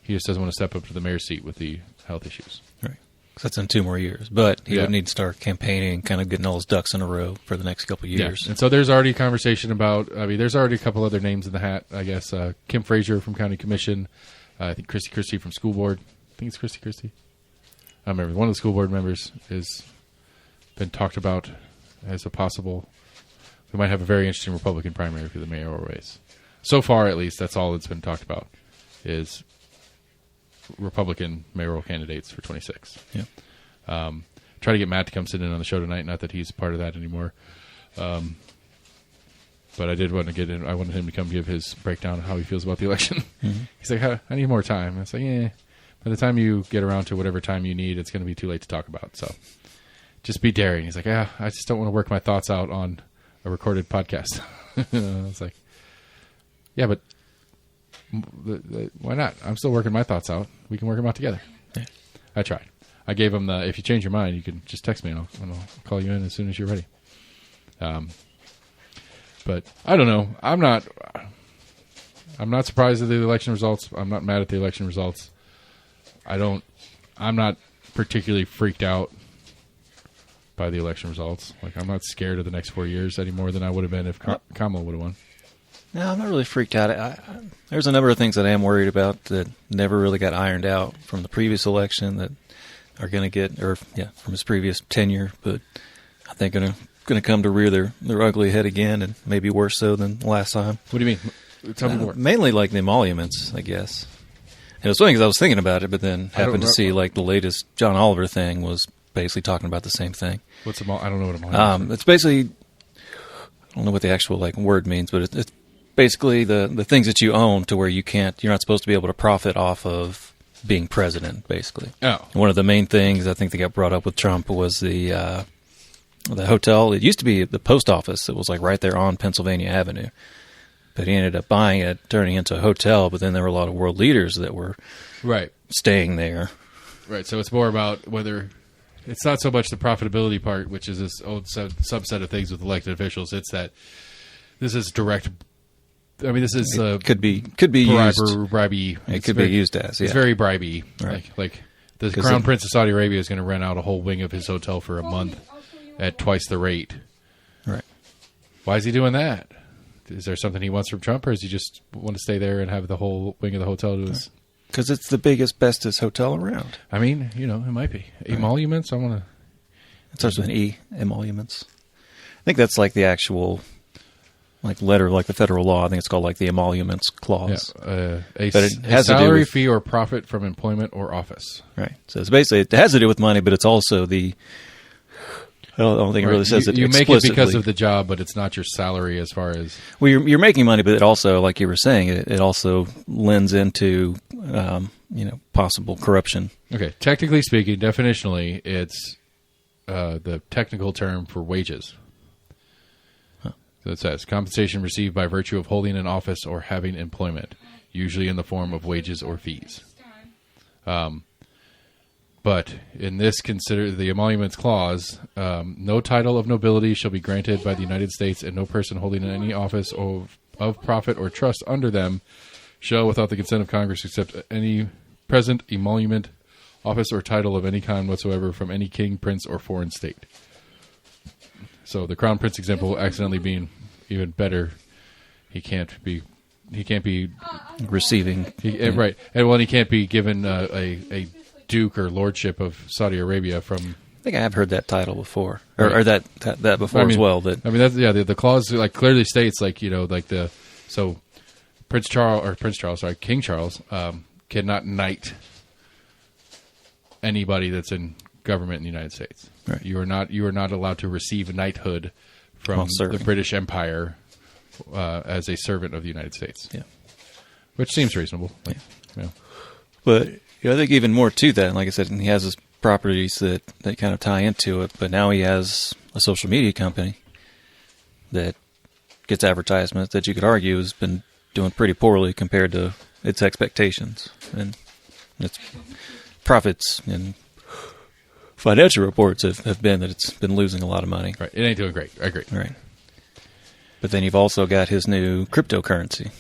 He just doesn't want to step up to the mayor's seat with the health issues. Right. Because that's in 2 more years. But he would need to start campaigning, kind of getting all his ducks in a row for the next couple of years. Yeah. And so there's already conversation about, there's already a couple other names in the hat, I guess. Kim Frazier from County Commission. I think Christy from School Board. I think it's Christy. I don't remember. One of the school board members has been talked about as a possible. We might have a very interesting Republican primary for the mayoral race. So far, at least, that's all that's been talked about is Republican mayoral candidates for 26. Yeah. Try to get Matt to come sit in on the show tonight. Not that he's part of that anymore. But I did want to get in. I wanted him to come give his breakdown of how he feels about the election. Mm-hmm. He's like, I need more time. I was like, yeah. by the time you get around to whatever time you need, it's going to be too late to talk about. So just be daring. He's like, I just don't want to work my thoughts out on a recorded podcast. I was like, yeah, but why not? I'm still working my thoughts out. We can work them out together. Yeah. I tried. I gave him if you change your mind, you can just text me and I'll call you in as soon as you're ready. But I don't know. I'm not surprised at the election results. I'm not mad at the election results. I'm not particularly freaked out by the election results. Like, I'm not scared of the next 4 years any more than I would have been if Kamala would have won. No, I'm not really freaked out. There's a number of things that I am worried about that never really got ironed out from the previous election that are going to get, from his previous tenure, but I think going to come to rear their ugly head again, and maybe worse so than last time. What do you mean? Tell me more. Mainly like the emoluments, I guess. And it was funny because I was thinking about it, but then happened to see like the latest John Oliver thing was basically talking about the same thing. I don't know what emoluments is. It's basically, I don't know what the actual like word means, but it's basically the things that you own to where you're not supposed to be able to profit off of being president, basically. Oh. One of the main things I think that got brought up with Trump was the hotel. It used to be the post office. It was like right there on Pennsylvania Avenue. But he ended up buying it, turning it into a hotel, but then there were a lot of world leaders that were staying there. Right, so it's more about whether it's not so much the profitability part, which is this old subset of things with elected officials. It's that this is direct. I mean, this is could be used. Bribey. It could be used as. Yeah. It's very bribey. Right. Like the Crown Prince of Saudi Arabia is going to rent out a whole wing of his hotel for a month at twice the rate. Right. Why is he doing that? Is there something he wants from Trump, or does he just want to stay there and have the whole wing of the hotel to his? Because it's the biggest, bestest hotel around. I mean, it might be. Emoluments, I want to... It starts with an E, emoluments. I think that's like the actual letter, like the federal law. I think it's called like the emoluments clause. Yeah, a salary, fee, or profit from employment or office. Right. So it's basically, it has to do with money, but it's also the... I don't think it really says it you explicitly. Make it because of the job, but it's not your salary as far as... Well, you're making money, but it also, like you were saying, it also lends into, possible corruption. Okay. Technically speaking, definitionally, it's the technical term for wages. Huh. So it says, compensation received by virtue of holding an office or having employment, usually in the form of wages or fees. But in this, consider the emoluments clause, no title of nobility shall be granted by the United States, and no person holding any office of profit or trust under them shall, without the consent of Congress, accept any present emolument, office, or title of any kind whatsoever from any king, prince, or foreign state. So the Crown Prince example accidentally being even better, he can't be receiving. Right. And he can't be given a Duke or Lordship of Saudi Arabia from... I think I have heard that title before, or that before as well. That that's the clause like clearly states King Charles cannot knight anybody that's in government in the United States. Right. You are not allowed to receive knighthood from the British Empire as a servant of the United States. Yeah, which seems reasonable. But I think even more to that. Like I said, he has his properties that kind of tie into it. But now he has a social media company that gets advertisements that you could argue has been doing pretty poorly compared to its expectations, and its profits and financial reports have been that it's been losing a lot of money. Right, it ain't doing great. I agree. Right, but then you've also got his new cryptocurrency.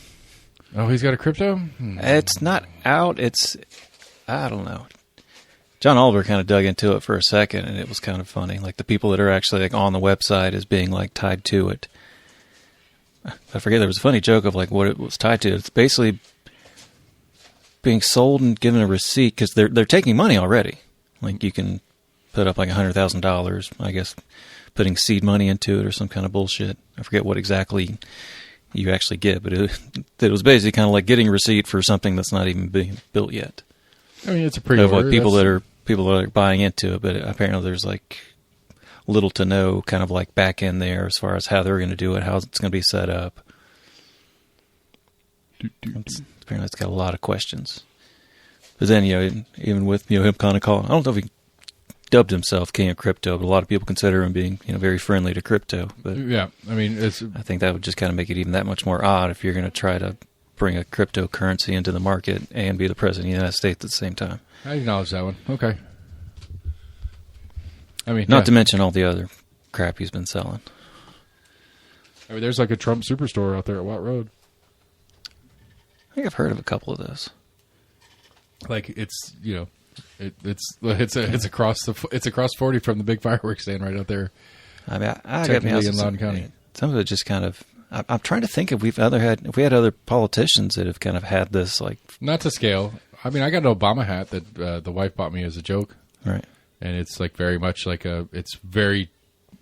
Oh, he's got a crypto? It's not out. I don't know. John Oliver kind of dug into it for a second, and it was kind of funny. Like the people that are actually like on the website as being like tied to it. I forget, there was a funny joke of like what it was tied to. It's basically being sold and given a receipt because they're taking money already. Like you can put up like $100,000, I guess, putting seed money into it or some kind of bullshit. I forget what exactly you actually get, but it was basically kind of like getting a receipt for something that's not even being built yet. I mean, it's a pre-order. Like people that are buying into it, but apparently there's like little to no kind of like back end there as far as how they're going to do it, how it's going to be set up. Apparently it's got a lot of questions. But then, even with, him kind of calling, I don't know if he dubbed himself King of Crypto, but a lot of people consider him being, very friendly to crypto. But yeah, I mean, I think that would just kind of make it even that much more odd if you're going to try to bring a cryptocurrency into the market and be the president of the United States at the same time. I acknowledge that one. Okay. I mean, not to mention all the other crap he's been selling. I mean, there's like a Trump superstore out there at Watt Road. I think I've heard of a couple of those. Like it's it's across 40 from the big fireworks stand right out there. I mean, I technically in Loudoun County. Some of it just kind of. I'm trying to think if we had other politicians that have kind of had this like not to scale. I mean, I got an Obama hat that the wife bought me as a joke, right? And it's like very much like it's very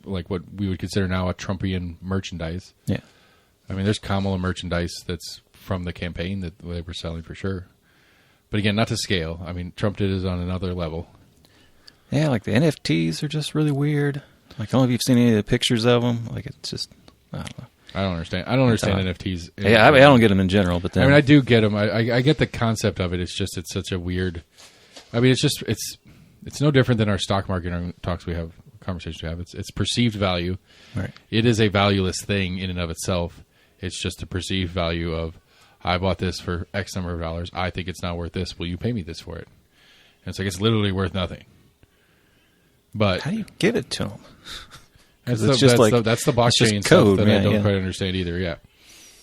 like what we would consider now a Trumpian merchandise. Yeah, I mean, there's Kamala merchandise that's from the campaign that they were selling for sure. But again, not to scale. I mean, Trump did it on another level. Yeah, like the NFTs are just really weird. Like, I don't know if you've seen any of the pictures of them. Like, it's just, I don't know. I don't understand. NFTs. Yeah, I don't get them in general, but then... I mean, I do get them. I get the concept of it. It's just, it's such a weird... I mean, it's no different than our stock market conversations we have. It's perceived value. Right. It is a valueless thing in and of itself. It's just a perceived value of, I bought this for X number of dollars. I think it's not worth this. Will you pay me this for it? And it's like, it's literally worth nothing. But how do you give it to them? That's the blockchain code stuff that I don't quite understand either. Yeah,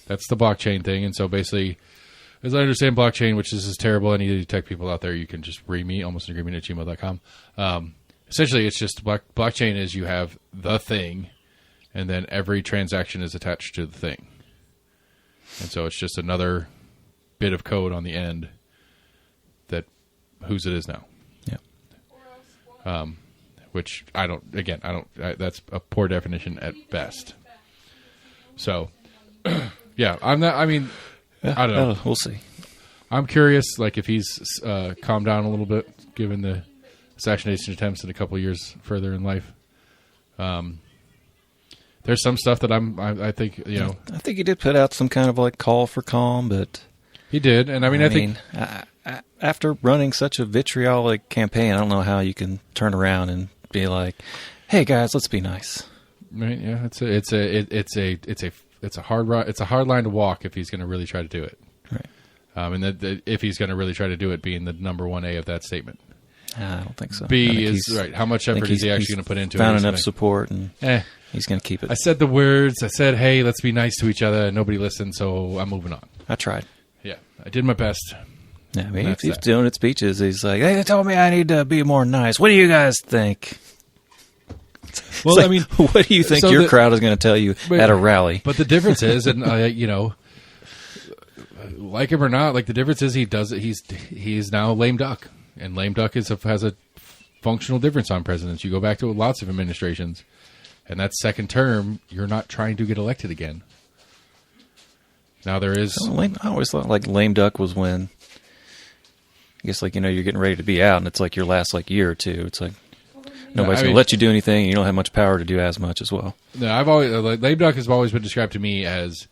that's the blockchain thing. And so basically, as I understand blockchain, which is terrible, any of you tech people out there, you can just read me, almostagreement@gmail.com. Essentially, it's just blockchain is you have the thing, and then every transaction is attached to the thing. And so it's just another bit of code on the end that whose it is now. Yeah. Which that's a poor definition at best. So, yeah, I don't know. We'll see. I'm curious, like, if he's calmed down a little bit, given the assassination attempts in a couple of years further in life. There's some stuff that I think, I think he did put out some kind of like call for calm, but he did, and I think after running such a vitriolic campaign, I don't know how you can turn around and be like, "Hey guys, let's be nice." Right? Yeah, it's a hard line to walk if he's going to really try to do it. Right. And if he's going to really try to do it, being the number 1A of that statement. I don't think so. B is right. How much effort is he actually going to put into it? Found enough support, and he's going to keep it. I said the words. I said, "Hey, let's be nice to each other," and nobody listened, so I'm moving on. I tried. Yeah, I did my best. Yeah, I mean, if he's doing his speeches, he's like, "Hey, they told me I need to be more nice. What do you guys think?" Well, I mean, what do you think your crowd is going to tell you at a rally? But the difference is, and like him or not, like the difference is he's now lame duck, and lame duck has a functional difference on presidents. You go back to lots of administrations, and that second term, you're not trying to get elected again. Now there is. I always thought like lame duck was when, I guess, like, you're getting ready to be out, and it's like your last like year or two. It's like nobody's going to let you do anything, and you don't have much power to do as much as well. No, I've always lame duck has always been described to me as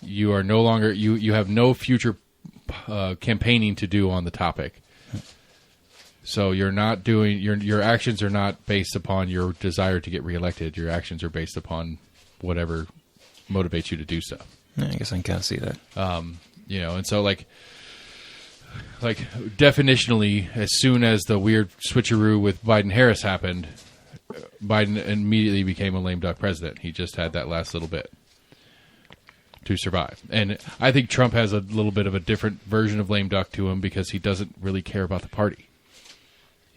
you are no longer you have no future campaigning to do on the topic. So you're not doing your actions are not based upon your desire to get reelected. Your actions are based upon whatever motivates you to do so. Yeah, I guess I can kind of see that. And so like definitionally, as soon as the weird switcheroo with Biden-Harris happened, Biden immediately became a lame duck president. He just had that last little bit to survive. And I think Trump has a little bit of a different version of lame duck to him because he doesn't really care about the party.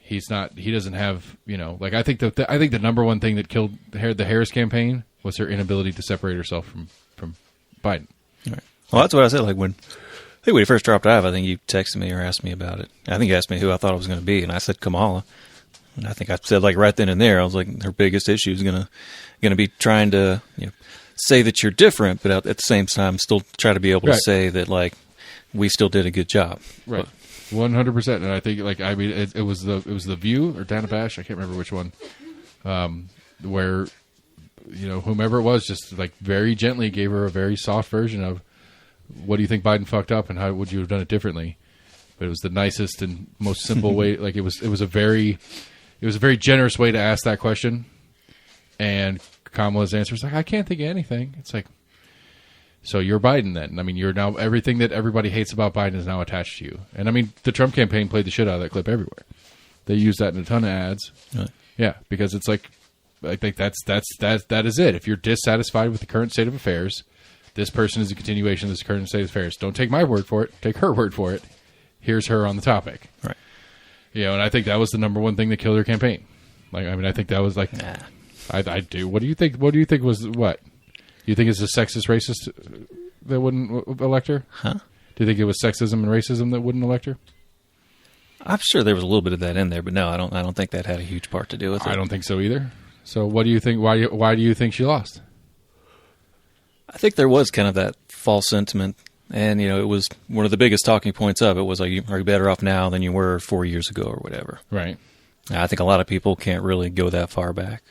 He doesn't have, I think the number one thing that killed the Harris campaign was her inability to separate herself from Biden. Right. Well, that's what I said. Like when he first dropped out, I think you texted me or asked me about it. I think you asked me who I thought it was going to be, and I said Kamala. And I think I said like right then and there, I was like, her biggest issue is going to be trying to say that you're different, but at the same time still try to be able to say that like we still did a good job. Right. 100%. And I think it was the View or Dana Bash, I can't remember which one, where whomever it was just like very gently gave her a very soft version of what do you think Biden fucked up and how would you have done it differently? but it was the nicest and most simple way. Like it was a very generous way to ask that question. And Kamala's answer is like, I can't think of anything. It's like, so you're Biden then. I mean, you're now, everything that everybody hates about Biden is now attached to you. And I mean, the Trump campaign played the shit out of that clip everywhere. They used that in a ton of ads. Right. Yeah, because it's like, I think that is it. If you're dissatisfied with the current state of affairs, this person is a continuation of this current state of affairs. Don't take my word for it. Take her word for it. Here's her on the topic. Right. You know, and I think that was the number one thing that killed her campaign. Like, I mean, I think that was like, nah. I do. What do you think? What do you think was what? You think it's a sexist, racist that wouldn't elect her? Huh? Do you think it was sexism and racism that wouldn't elect her? I'm sure there was a little bit of that in there, but no, I don't think that had a huge part to do with it. I don't think so either. So what do you think? Why do you think she lost? I think there was kind of that false sentiment, and you know, it was one of the biggest talking points of it was like, are you better off now than you were 4 years ago or whatever? Right. I think a lot of people can't really go that far back.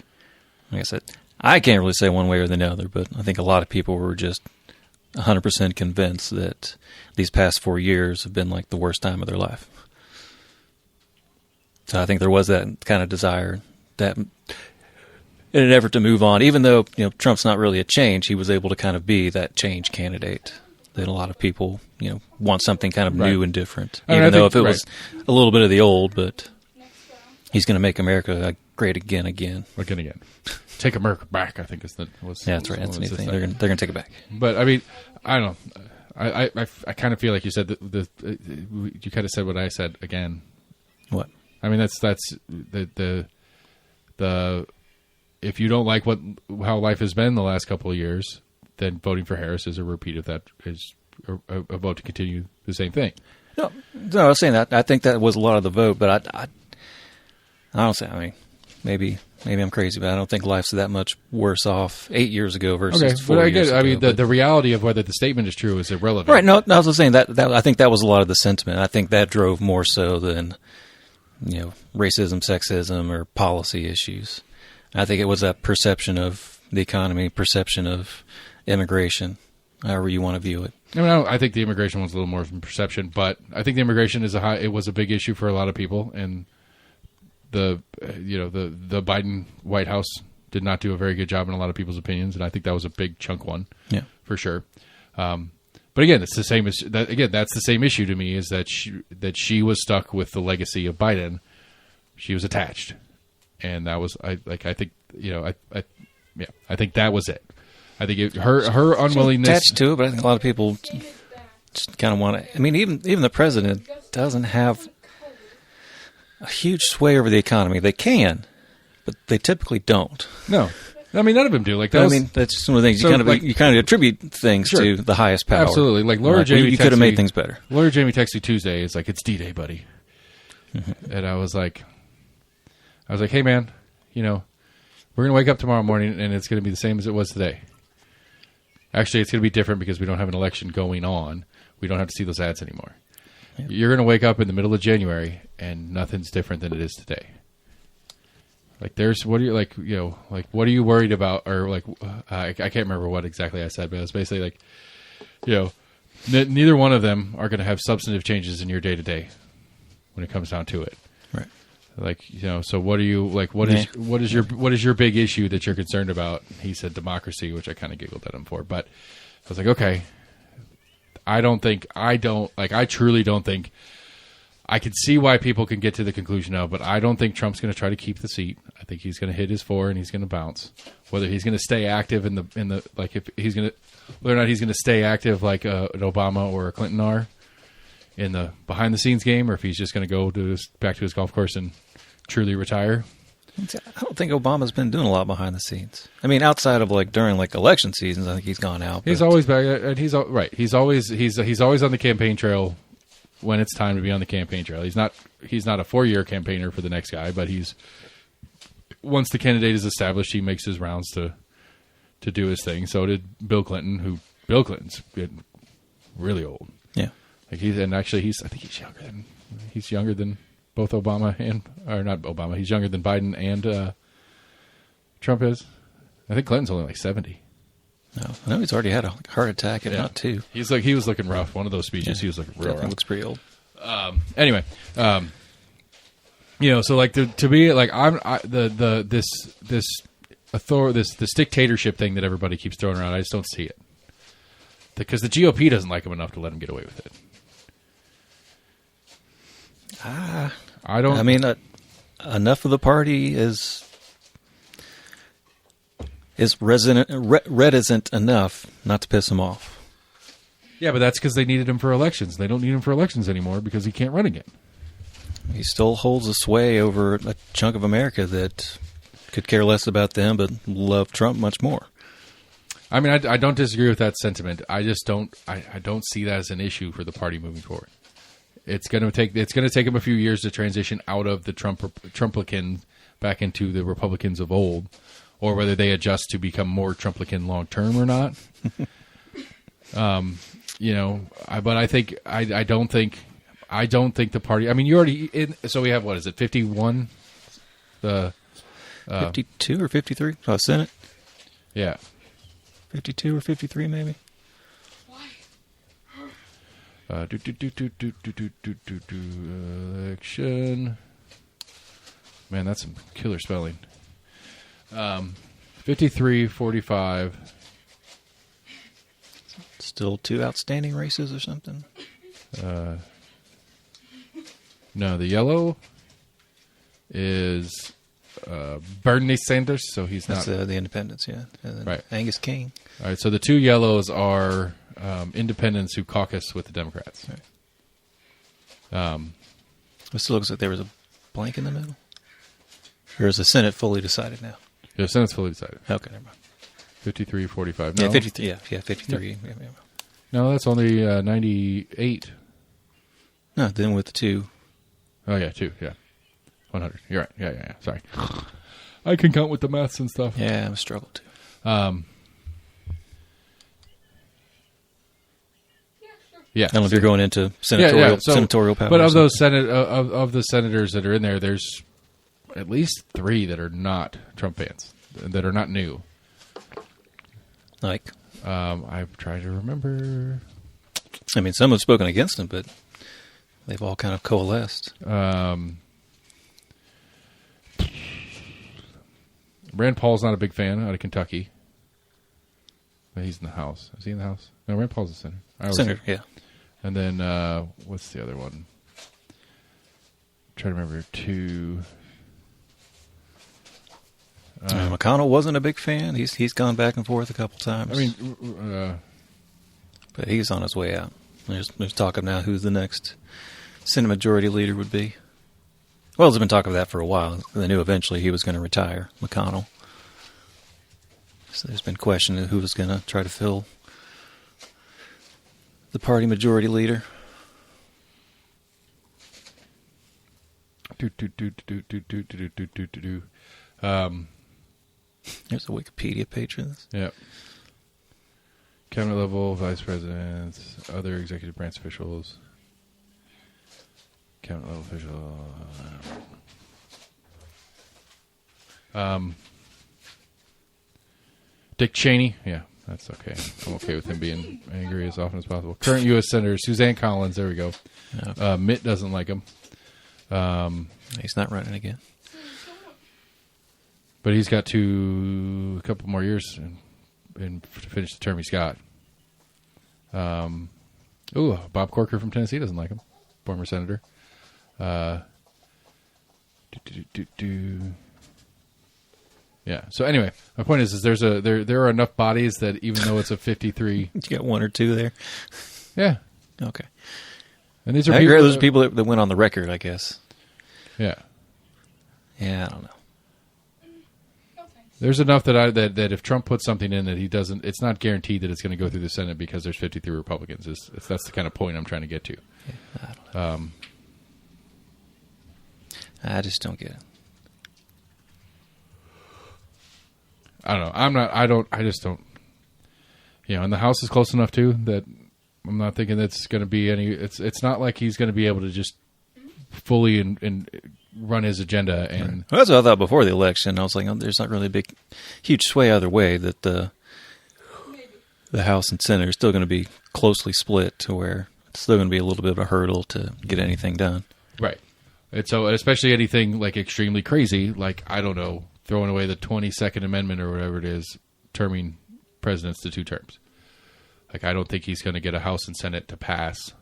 Like I said, I can't really say one way or the other, but I think a lot of people were just 100% convinced that these past 4 years have been like the worst time of their life. So I think there was that kind of desire that in an effort to move on, even though, you know, Trump's not really a change, he was able to kind of be that change candidate that a lot of people, you know, want something kind of new and different. Even though if it was a little bit of the old, but he's going to make America great again. Again. Take America back, I think is the yeah, that's right. That's the thing. They're going to take it back. But I mean, I don't know. I kind of feel like you said you kind of said what I said again. What? I mean, that's the if you don't like how life has been the last couple of years, then voting for Harris is a repeat of that, is a vote to continue the same thing. No, I was saying that I think that was a lot of the vote, but I don't say. I mean, maybe I'm crazy, but I don't think life's that much worse off 8 years ago versus 4 years ago. I mean, the reality of whether the statement is true is irrelevant. Right. No, I was saying that I think that was a lot of the sentiment. I think that drove more so than, you know, racism, sexism, or policy issues. I think it was that perception of the economy, perception of immigration, however you want to view it. No, I think the immigration was a little more from perception, but I think the immigration it was a big issue for a lot of people, and the Biden White House did not do a very good job in a lot of people's opinions, and I think that was a big chunk one, for sure. But again, it's the same as that. Again, that's the same issue to me, is that she was stuck with the legacy of Biden. She was attached, and that was I think that was it. I think her unwillingness attached to it, but I think a lot of people just kind of want to. I mean, even the president doesn't have a huge sway over the economy. They can, but they typically don't. No. I mean, none of them do. Like that. I mean, that's just one of the things you kind of attribute things to the highest power. Absolutely. Like Laura Jamie, you could have made things better. Laura Jamie texted me Tuesday. It's like, it's D-Day, buddy. Mm-hmm. And I was like, hey man, you know, we're gonna wake up tomorrow morning and it's gonna be the same as it was today. Actually, it's gonna be different because we don't have an election going on. We don't have to see those ads anymore. Yeah. You're gonna wake up in the middle of January and nothing's different than it is today. Like, what are you worried about? Or like, I can't remember what exactly I said, but it was basically like, you know, neither one of them are going to have substantive changes in your day to day when it comes down to it. Right. Like, you know, so what are you like? What is your big issue that you're concerned about? He said democracy, which I kind of giggled at him for, but I was like, okay, I truly don't think. I can see why people can get to the conclusion of, but I don't think Trump's going to try to keep the seat. I think he's going to hit his 4 and he's going to bounce. Whether he's going to stay active in the like, if he's going to, whether or not he's going to stay active like an Obama or a Clinton are in the behind the scenes game, or if he's just going to go back to his golf course and truly retire. I don't think Obama's been doing a lot behind the scenes. I mean, outside of like during like election seasons, I think he's gone out. He's always back, and he's right. He's always on the campaign trail when it's time to be on the campaign trail. He's not a 4-year campaigner for the next guy, but once the candidate is established, he makes his rounds to do his thing. So did Bill Clinton, Bill Clinton's getting really old. Yeah. Like he's younger than both Obama not Obama. He's younger than Biden and Trump is. I think Clinton's only like 70. No, I know he's already had a heart attack, if not 2. He was looking rough. One of those speeches, he was looking real rough. Looks pretty old. Anyway, so like to be like this dictatorship thing that everybody keeps throwing around, I just don't see it because the GOP doesn't like him enough to let him get away with it. I don't. I mean, enough of the party is reticent enough not to piss him off. Yeah, but that's because they needed him for elections. They don't need him for elections anymore because he can't run again. He still holds a sway over a chunk of America that could care less about them but love Trump much more. I mean, I don't disagree with that sentiment. I just don't. I don't see that as an issue for the party moving forward. It's going to take him a few years to transition out of the Trumplicans back into the Republicans of old, or whether they adjust to become more Trumplican long term or not. But I don't think the party. I mean, you already so we have, what is it, 51? The 52 or 53? Oh, Senate. Yeah, 52 or 53 maybe. Election. Man, that's some killer spelling. 53, 45. Still 2 outstanding races or something? No, the yellow is Bernie Sanders, so he's That's not. The independents, yeah. Right. Angus King. All right, so the 2 yellows are independents who caucus with the Democrats. Right. It still looks like there was a blank in the middle. Or is the Senate fully decided now? Yeah, the Senate's fully decided. Okay, never mind. 53, 45. No. Yeah, 53. Yeah, 53. Yeah. Yeah. No, that's only 98. No, then with the 2. Oh, yeah, 2, yeah. 100. You're right. Yeah. Sorry. I can count with the maths and stuff. Yeah, I'm a struggle too. Yeah. I don't know if you're going into senatorial powers. But of those of the senators that are in there, there's at least 3 that are not Trump fans, that are not new. Like? I've tried to remember. I mean, some have spoken against him, but they've all kind of coalesced. Rand Paul's not a big fan out of Kentucky. But he's in the House. Is he in the House? No, Rand Paul's a senator. Senator, yeah. And then, what's the other one? I'm trying to remember 2. McConnell wasn't a big fan. He's gone back and forth a couple times. I mean, but he's on his way out. There's talk of now who the next Senate Majority Leader would be. Well, there's been talk of that for a while. They knew eventually he was going to retire, McConnell. So there's been question of who was going to try to fill the party majority leader. There's a Wikipedia page for this. Yeah. Cabinet level, vice presidents, other executive branch officials. Cabinet level official. Dick Cheney. Yeah, that's okay. I'm okay with him being angry as often as possible. Current U.S. Senator Suzanne Collins. There we go. Okay. Mitt doesn't like him. He's not running again. But he's got a couple more years to finish the term he's got. Bob Corker from Tennessee doesn't like him. Former senator. Yeah. So anyway, my point is there are enough bodies that even though it's a 53, you got 1 or 2 there. Yeah. Okay. And these are people that went on the record, I guess. Yeah. Yeah, I don't know. There's enough that if Trump puts something in that he doesn't, it's not guaranteed that it's going to go through the Senate because there's 53 Republicans. That's the kind of point I'm trying to get to. Yeah, I don't know. I just don't get it. I don't know. I just don't. And the House is close enough too that I'm not thinking that's going to be any. It's not like he's going to be able to just fully and run his agenda. And well, that's what I thought before the election. I was like, there's not really a huge sway either way. That the House and Senate are still going to be closely split to where it's still going to be a little bit of a hurdle to get anything done. Right. And so, especially anything like extremely crazy, like, I don't know, throwing away the 22nd Amendment or whatever it is, terming presidents to 2 terms. Like, I don't think he's going to get a House and Senate to pass.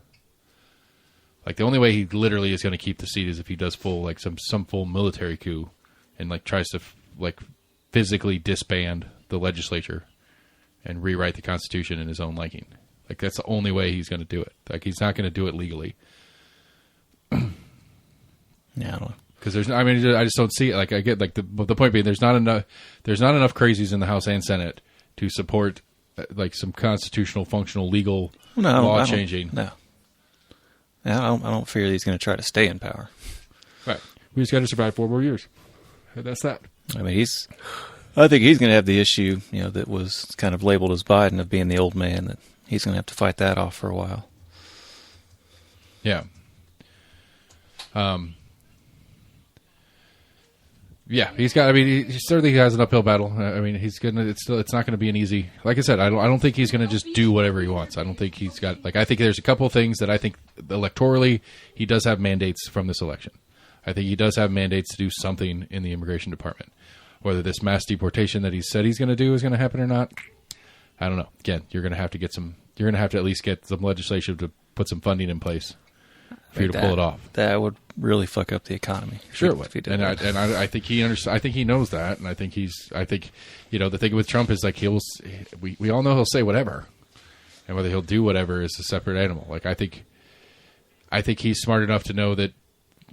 Like, the only way he literally is going to keep the seat is if he does full, like, some full military coup and, like, tries to, like, physically disband the legislature and rewrite the Constitution in his own liking. Like, that's the only way he's going to do it. Like, he's not going to do it legally. Yeah, I don't know. Because I just don't see it. Like, I get, like, the point being, there's not enough crazies in the House and Senate to support, like, some constitutional, functional, legal law changing. No. I don't fear that he's going to try to stay in power. Right. We just got to survive 4 more years. And that's that. I mean, I think he's going to have the issue, that was kind of labeled as Biden of being the old man, that he's going to have to fight that off for a while. Yeah. Yeah, he certainly has an uphill battle. I mean, it's not going to be an easy, like I said, I don't think he's going to just do whatever he wants. I don't think he's got, like, I think there's a couple of things that I think electorally he does have mandates from this election. I think he does have mandates to do something in the immigration department. Whether this mass deportation that he said he's going to do is going to happen or not, I don't know. Again, you're going to have to at least get some legislation to put some funding in place for you to pull it off. That would really fuck up the economy. Sure it would. If he did I think he I think he knows that, and I think the thing with Trump is, like, we all know he'll say whatever, and whether he'll do whatever is a separate animal. Like, I think he's smart enough to know that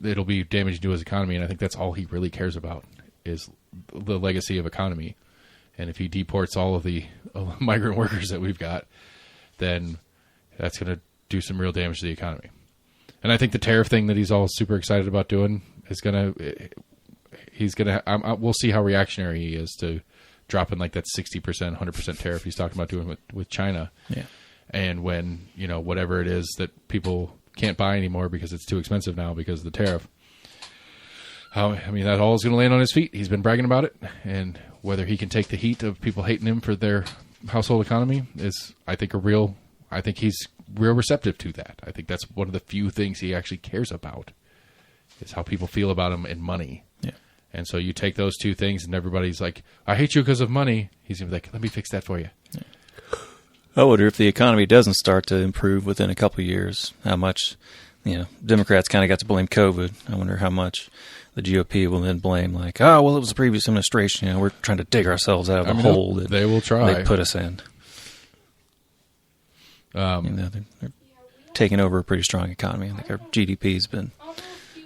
it'll be damaging to his economy, and I think that's all he really cares about is the legacy of economy. And if he deports all of the migrant workers that we've got, then that's going to do some real damage to the economy. And I think the tariff thing that he's all super excited about doing is we'll see how reactionary he is to dropping, like, that 60%, 100% tariff he's talking about doing with China. Yeah. And when, whatever it is that people can't buy anymore because it's too expensive now because of the tariff. That all is going to land on his feet. He's been bragging about it. And whether he can take the heat of people hating him for their household economy is, I think he's real receptive to that. I think that's one of the few things he actually cares about is how people feel about him and money. Yeah. And so you take those two things and everybody's like, I hate you because of money. He's going to be like, let me fix that for you. Yeah. I wonder if the economy doesn't start to improve within a couple of years, how much, Democrats kind of got to blame COVID. I wonder how much the GOP will then blame, like, it was the previous administration. We're trying to dig ourselves out of the hole that they will try. They put us in. They're taking over a pretty strong economy. I think our GDP's been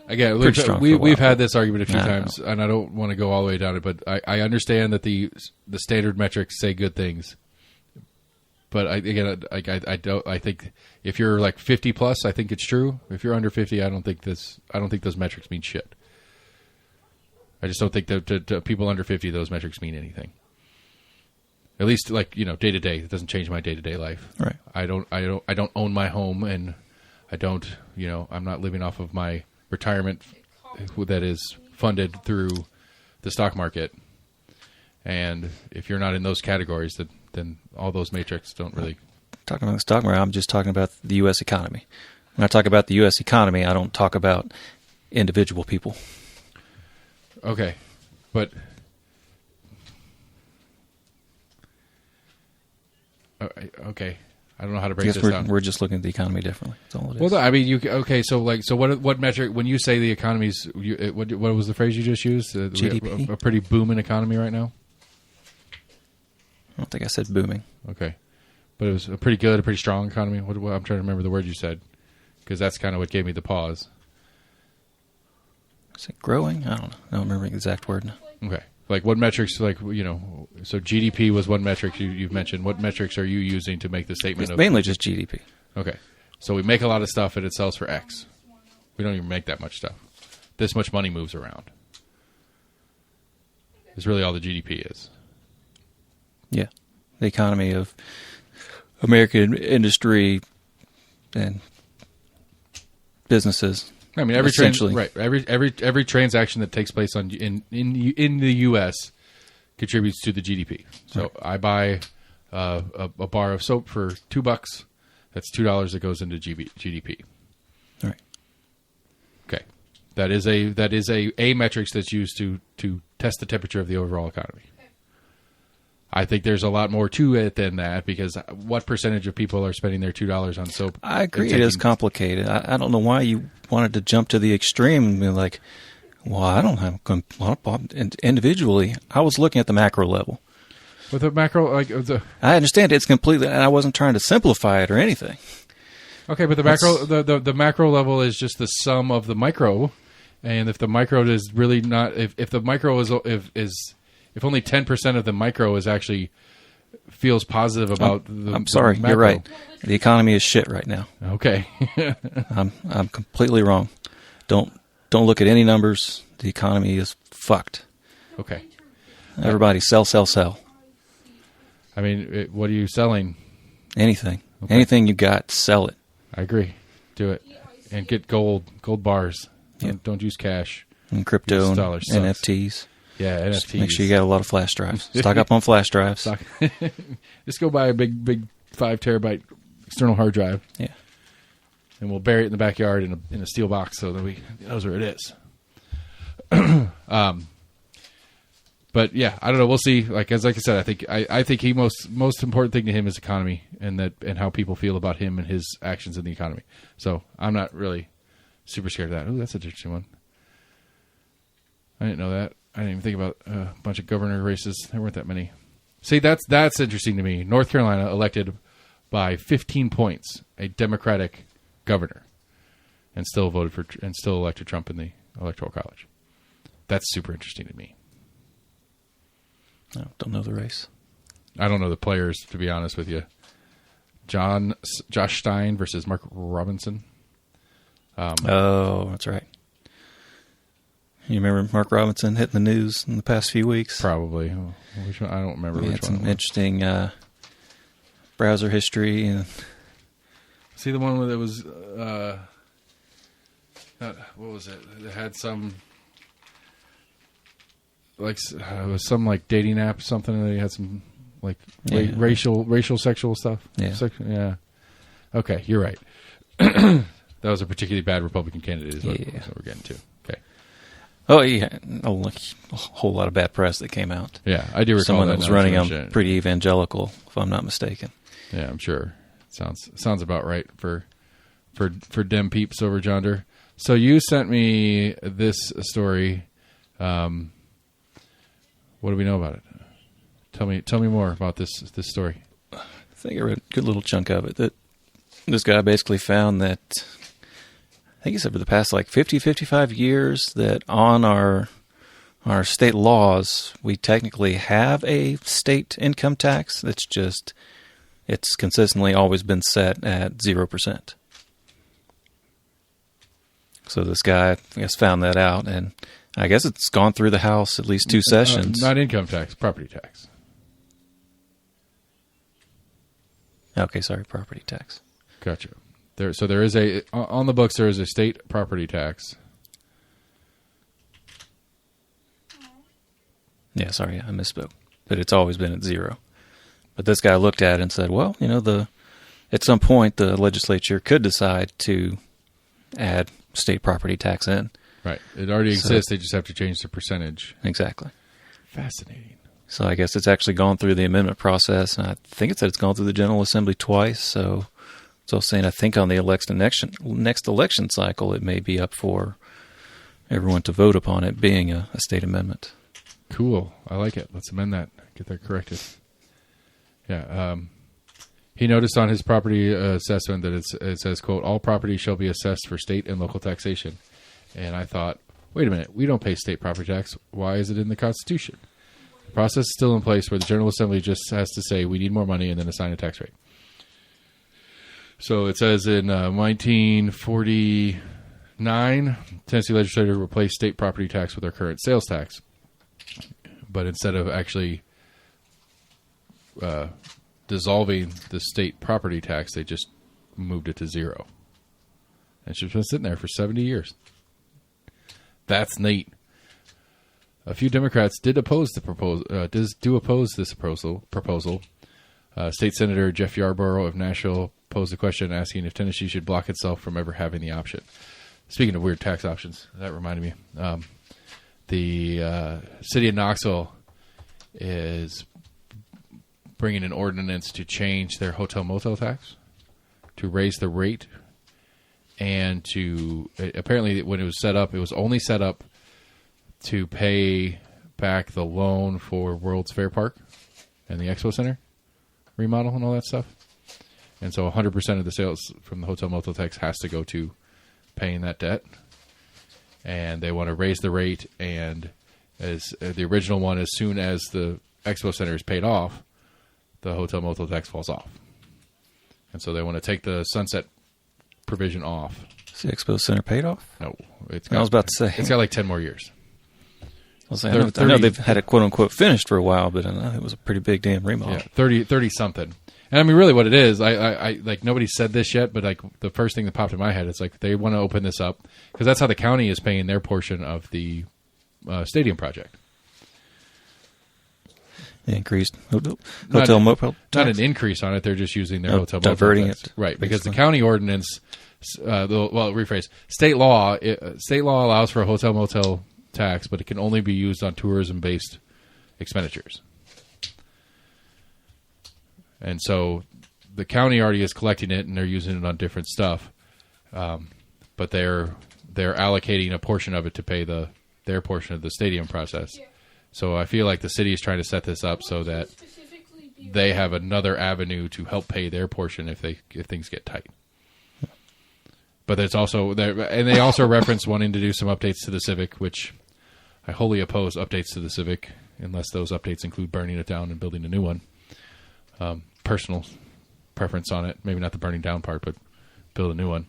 pretty strong. We've had this argument a few times, and I don't want to go all the way down it, but I understand that the standard metrics say good things. But I think if you're like 50 plus, I think it's true. If you're under 50, I don't think those metrics mean shit. I just don't think that to people under 50, those metrics mean anything. At least, like, day to day, it doesn't change my day to day life. Right. I don't own my home, and I don't, I'm not living off of my retirement that is funded through the stock market. And if you're not in those categories, then all those metrics don't really. Talking about the stock market, I'm just talking about the U.S. economy. When I talk about the U.S. economy, I don't talk about individual people. Okay, but okay, I don't know how to break this down. We're just looking at the economy differently. That's all it is. Well, so what metric? When you say the economy's, what was the phrase you just used? GDP. A pretty booming economy right now. I don't think I said booming. Okay, but it was a pretty good, a pretty strong economy. I'm trying to remember the word you said, because that's kind of what gave me the pause. Is it growing? I don't know. I don't remember the exact word now. Okay. Like, what metrics, so GDP was one metric you've mentioned. What metrics are you using to make the statement? It's mainly just GDP. Okay. So we make a lot of stuff and it sells for X. We don't even make that much stuff. This much money moves around. Is really all the GDP is. Yeah. The economy of American industry and businesses. I mean, every transaction that takes place in the U.S. contributes to the GDP. So right. I buy a bar of soap for $2. That's $2 that goes into GDP. All right. Okay. That is a metric that's used to test the temperature of the overall economy. I think there's a lot more to it than that, because what percentage of people are spending their $2 on soap? I agree. It is complicated. I don't know why you wanted to jump to the extreme and be like, well, I don't have individually. I was looking at the macro level. With the macro, I understand it's completely, and I wasn't trying to simplify it or anything. Okay, but the macro level is just the sum of the micro, and if the micro is really not, if the micro is if only 10% of the micro is actually feels positive about I'm sorry, you're right. The economy is shit right now. Okay. I'm completely wrong. Don't look at any numbers. The economy is fucked. Okay. Everybody sell. I mean, what are you selling? Anything. Okay. Anything you got, sell it. I agree. Do it. And get gold bars. Yep. Don't use cash. And crypto and NFTs. Yeah, NFTs. Just make sure you got a lot of flash drives. Stock up on flash drives. Just go buy a big 5 terabyte external hard drive. Yeah. And we'll bury it in the backyard in a steel box so that we knows where it is. But yeah, I don't know. We'll see. Like I said, I think he most important thing to him is economy and how people feel about him and his actions in the economy. So I'm not really super scared of that. Ooh, that's an interesting one. I didn't know that. I didn't even think about a bunch of governor races. There weren't that many. See, that's interesting to me. North Carolina elected by 15 points a Democratic governor, and still elected Trump in the Electoral College. That's super interesting to me. I don't know the race. I don't know the players, to be honest with you. Josh Stein versus Mark Robinson. That's right. You remember Mark Robinson hitting the news in the past few weeks? Probably. Which one? I don't remember which one. Had some interesting browser history. And see the one where there was, what was it? It had some, it was some dating app or something, and they had some racial sexual stuff. Yeah. Yeah. Okay, you're right. That was a particularly bad Republican candidate is what we're getting to. Okay. Oh, yeah. A whole lot of bad press that came out. Yeah, I do recall someone that was running on pretty evangelical, if I'm not mistaken. Yeah, I'm sure. Sounds about right for Dem peeps over yonder. So you sent me this story. What do we know about it? Tell me more about this story. I think I read a good little chunk of it. That this guy basically found that, I think he said for the past 50, 55 years, that on our state laws, we technically have a state income tax. That's just, it's consistently always been set at 0%. So this guy, I guess, found that out, and I guess it's gone through the House at least 2 sessions. Not income tax, property tax. Okay, sorry, property tax. Gotcha. There is on the books. There is a state property tax. Yeah, sorry, I misspoke. But it's always been at 0. But this guy looked at it and said, well, at some point the legislature could decide to add state property tax in. Right. It already exists. They just have to change the percentage. Exactly. Fascinating. So I guess it's actually gone through the amendment process. And I think it said it's gone through the General Assembly twice. So I was saying, I think on the next election cycle, it may be up for everyone to vote upon it being a state amendment. Cool. I like it. Let's amend that. Get that corrected. Yeah. He noticed on his property assessment that it says, quote, all property shall be assessed for state and local taxation. And I thought, wait a minute, we don't pay state property tax. Why is it in the Constitution? The process is still in place where the General Assembly just has to say we need more money and then assign a tax rate. So it says in 1949, Tennessee legislature replaced state property tax with our current sales tax. But instead of actually dissolving the state property tax, they just moved it to 0. And she's been sitting there for 70 years. That's neat. A few Democrats did oppose the proposal. Oppose this proposal. State Senator Jeff Yarborough of Nashville posed a question asking if Tennessee should block itself from ever having the option. Speaking of weird tax options, that reminded me. The city of Knoxville is bringing an ordinance to change their hotel-motel tax, to raise the rate, and to apparently when it was set up, it was only set up to pay back the loan for World's Fair Park and the Expo Center remodel and all that stuff. And so 100% of the sales from the hotel-motel tax has to go to paying that debt. And they want to raise the rate, and as the original one, as soon as the Expo Center is paid off, the hotel-motel tax falls off. And so they want to take the sunset provision off. Is the Expo Center paid off? No. I was about to say. It's got like 10 more years. I know they've had it quote-unquote finished for a while, but I know it was a pretty big damn remodel. Yeah, 30-something. And I mean, really what it is, I like, nobody said this yet, but like the first thing that popped in my head, it's like they want to open this up because that's how the county is paying their portion of the stadium project. Increased hotel motel tax? Not an increase on it. They're just using their hotel motel diverting tax. it. Right, because the county ordinance, rephrase, state law allows for a hotel motel tax, but it can only be used on tourism-based expenditures. And so the county already is collecting it, and they're using it on different stuff. But they're allocating a portion of it to pay their portion of the stadium process. So I feel like the city is trying to set this up so that they have another avenue to help pay their portion if things get tight. But there's also and they also reference wanting to do some updates to the Civic, which I wholly oppose updates to the Civic unless those updates include burning it down and building a new one. Personal preference on it, maybe not the burning down part, but build a new one.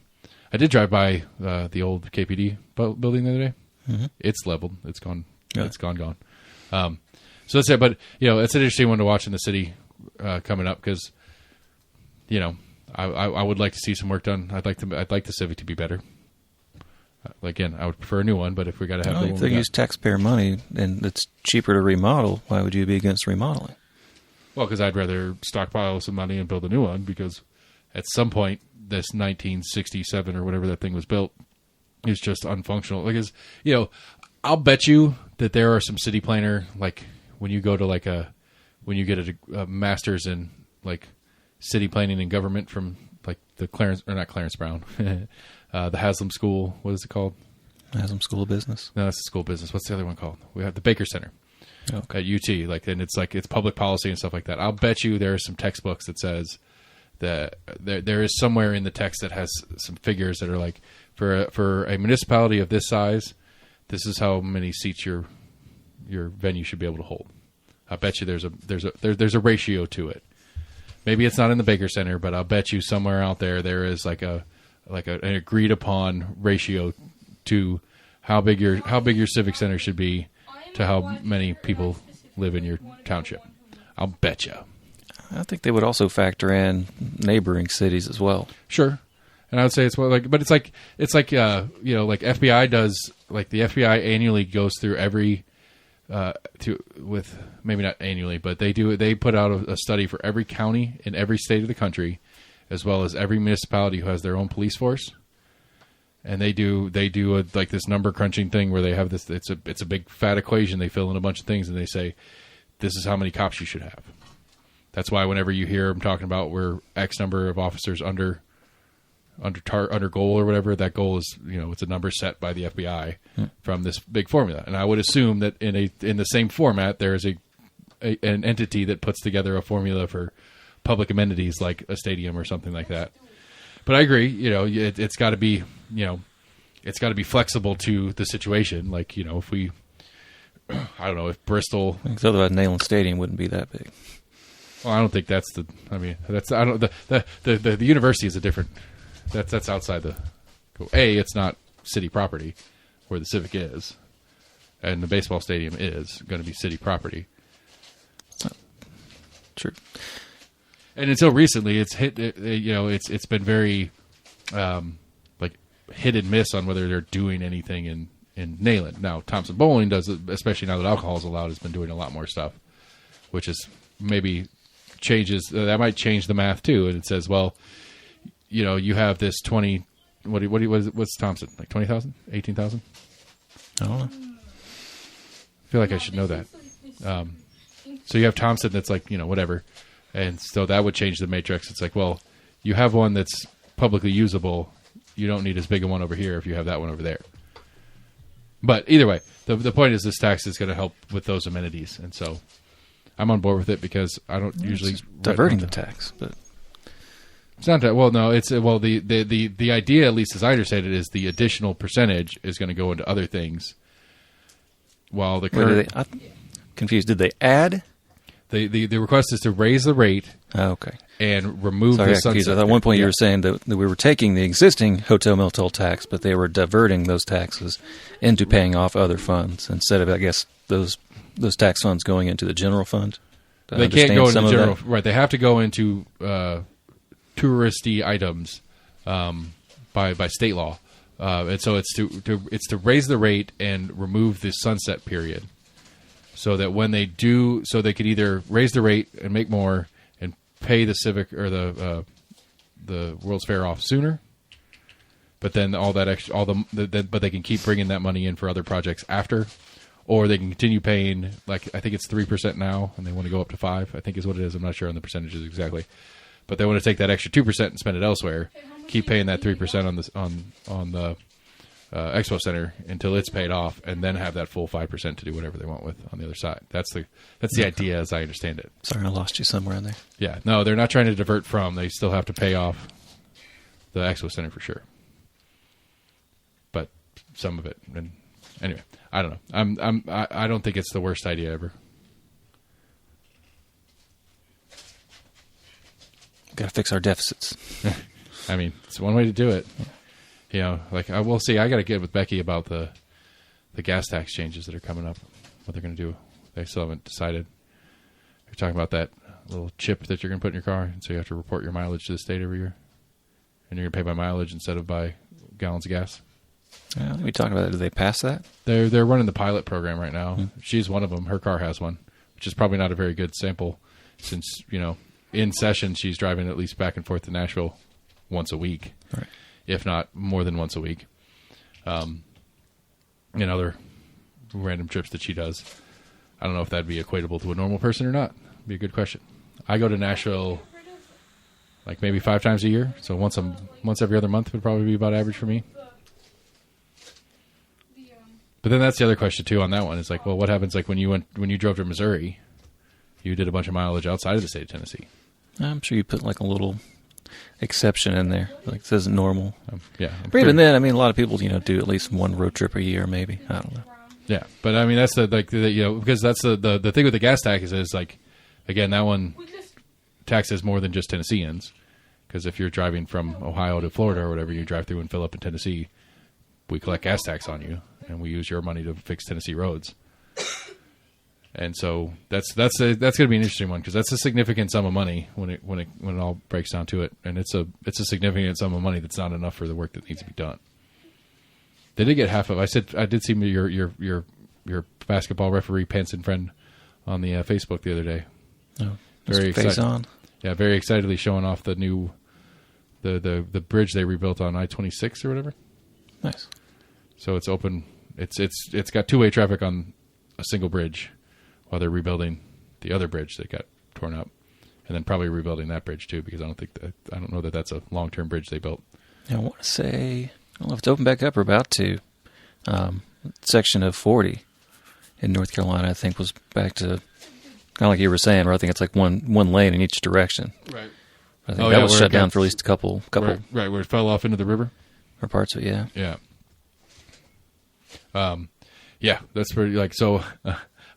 I did drive by the old KPD building the other day. Mm-hmm. It's leveled. It's gone. Yeah. It's gone. So that's it. But it's an interesting one to watch in the city coming up because I would like to see some work done. I'd like the Civic to be better. Again, I would prefer a new one, but if we got to have the one, if they use taxpayer money and it's cheaper to remodel, why would you be against remodeling? Well, because I'd rather stockpile some money and build a new one because at some point, this 1967 or whatever that thing was built is just unfunctional. Because, I'll bet you that there are some city planner, like when you go to when you get a master's in like city planning and government from like the not Clarence Brown, the Haslam School. What is it called? Haslam School of Business. No, that's the School of Business. What's the other one called? We have the Baker Center. Okay. At UT, and it's public policy and stuff like that. I'll bet you there are some textbooks that says that there is somewhere in the text that has some figures that are like for a municipality of this size, this is how many seats your venue should be able to hold. I bet you there's a ratio to it. Maybe it's not in the Baker Center, but I'll bet you somewhere out there is like an agreed upon ratio to how big your civic center should be to how many people live in your township. I'll bet you. I think they would also factor in neighboring cities as well. Sure. And I would say it's like FBI does, like the FBI annually goes through every, with maybe not annually, but they put out a study for every county in every state of the country, as well as every municipality who has their own police force. And they do this number crunching thing where they have this. It's a big fat equation. They fill in a bunch of things and they say, this is how many cops you should have. That's why whenever you hear them talking about where X number of officers under goal or whatever, that goal is it's a number set by the FBI from this big formula. And I would assume that in the same format there is an entity that puts together a formula for public amenities like a stadium or something like that. But I agree, it's got to be, it's got to be flexible to the situation. Like, if we, I don't know, if Bristol, because otherwise Neyland Stadium wouldn't be that big. Well, I don't think that's the university is a different. That's outside the. It's not city property, where the Civic is, and the baseball stadium is going to be city property. True. And until recently, it's been very, like hit and miss on whether they're doing anything in Neyland. Now Thompson Bowling does, especially now that alcohol is allowed, has been doing a lot more stuff, which is maybe changes. That might change the math too. And it says, well, you have this 20. What's Thompson, like 20,000, 18,000? I don't know. I feel like I should know that. So you have Thompson that's like, whatever. And so that would change the matrix. It's like, well, you have one that's publicly usable. You don't need as big a one over here if you have that one over there. But either way, the point is this tax is going to help with those amenities. And so I'm on board with it because I don't usually... diverting the tax, but... It's not that. Well, no, it's... Well, the idea, at least as I understand it, is the additional percentage is going to go into other things. While the current... I'm confused. Did they add... The request is to raise the rate and remove the sunset. At one point you were saying that we were taking the existing hotel motel tax, but they were diverting those taxes into paying off other funds instead of, I guess, those tax funds going into the general fund. They can't go into general. Right, they have to go into touristy items by state law, and so it's to raise the rate and remove the sunset period. So that when they do, so they could either raise the rate and make more and pay the Civic or the World's Fair off sooner, but then all that extra, but they can keep bringing that money in for other projects after, or they can continue paying. Like I think it's 3% now, and they want to go up to 5%. I think is what it is. I'm not sure on the percentages exactly, but they want to take that extra 2% and spend it elsewhere. Keep paying that 3% on the Expo Center until it's paid off, and then have that full 5% to do whatever they want with on the other side. That's the idea as I understand it. Sorry, I lost you somewhere in there. Yeah, no, they're not trying to divert from. They still have to pay off the Expo Center for sure, but some of it. And anyway, I don't know. I don't think it's the worst idea ever. Got to fix our deficits. I mean, it's one way to do it. Like I will see. I got to get with Becky about the gas tax changes that are coming up. What they're going to do? They still haven't decided. They're talking about that little chip that you're going to put in your car, and so you have to report your mileage to the state every year, and you're going to pay by mileage instead of by gallons of gas. We talked about that. Did they pass that? They're running the pilot program right now. Mm-hmm. She's one of them. Her car has one, which is probably not a very good sample, since in session she's driving at least back and forth to Nashville once a week. Right. If not more than once a week. And other random trips that she does. I don't know if that'd be equatable to a normal person or not. Be a good question. I go to Nashville like maybe 5 times a year, so once every other month would probably be about average for me. But then that's the other question too on that one. Is like, well, what happens like when you drove to Missouri, you did a bunch of mileage outside of the state of Tennessee? I'm sure you put like a little exception in there, like it says normal. Yeah. But even then, I mean, a lot of people, do at least one road trip a year, maybe. I don't know. Yeah, but I mean, that's because that's the thing with the gas tax is like, again, that one taxes more than just Tennesseans, because if you're driving from Ohio to Florida or whatever, you drive through and fill up in Tennessee, we collect gas tax on you, and we use your money to fix Tennessee roads. And so that's going to be an interesting one, because that's a significant sum of money when it all breaks down to it, and it's a significant sum of money that's not enough for the work that needs to be done. They did get half of. I did see your basketball referee Panson friend on the Facebook the other day. Oh, very excited. On. Yeah, very excitedly showing off the new the bridge they rebuilt on I-26 or whatever. Nice. So it's open. It's got two-way traffic on a single bridge, while they're rebuilding the other bridge that got torn up, and then probably rebuilding that bridge too, because I don't know that that's a long-term bridge they built. I want to say, I don't know if it's open back up or about to. Section of 40 in North Carolina, I think, was back to kind of like you were saying, where I think it's like one lane in each direction. Right. I think that was shut down for at least a couple. Right, where it fell off into the river. Or parts of it, yeah. Yeah. Yeah, that's pretty like so.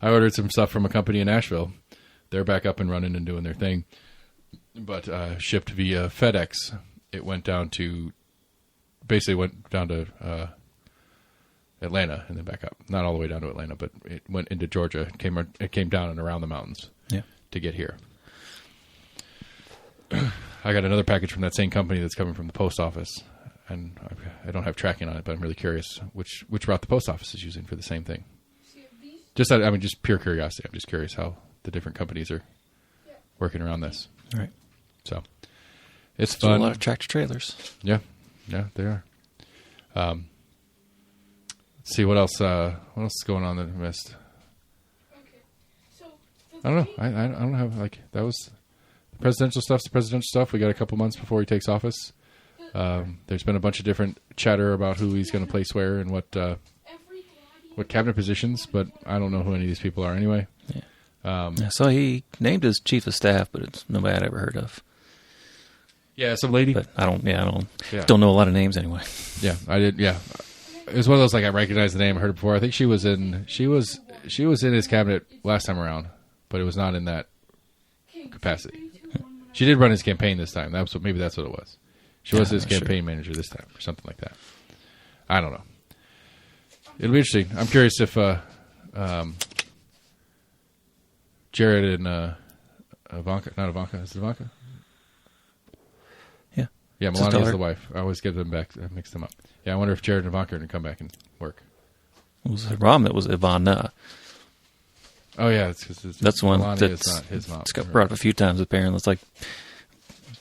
I ordered some stuff from a company in Nashville. They're back up and running and doing their thing, but shipped via FedEx. It went down to Atlanta and then back up. Not all the way down to Atlanta, but it went into Georgia. It came down and around the mountains to get here. I got another package from that same company that's coming from the post office, and I don't have tracking on it, but I'm really curious which route the post office is using for the same thing. Just pure curiosity. I'm just curious how the different companies are working around this. All right. So, It's fun. A lot of tractor trailers. Yeah, they are. Let's see what else. What else is going on that I missed? I don't know. I don't have like that was the presidential stuff's the presidential stuff. We got a couple months before he takes office. There's been a bunch of different chatter about who he's going to place where and what cabinet positions, but I don't know who any of these people are anyway. Yeah. So he named his chief of staff, but it's nobody I'd ever heard of. Yeah, some lady. But I don't know a lot of names anyway. Yeah, I did. Yeah, it was one of those like I recognized the name, I heard it before. I think she was in his cabinet last time around, but it was not in that capacity. She did run his campaign this time. Maybe that's what it was. She was his campaign manager this time, or something like that. I don't know. It'll be interesting. I'm curious if Jared and Ivanka, not Ivanka, is it Ivanka? Yeah, Melania is the wife. I always get them back. I mix them up. Yeah, I wonder if Jared and Ivanka are going to come back and work. It was her mom that was Ivana. Oh, yeah. It's because that's one that's not his mom. It's got brought up a few times, apparently. It's like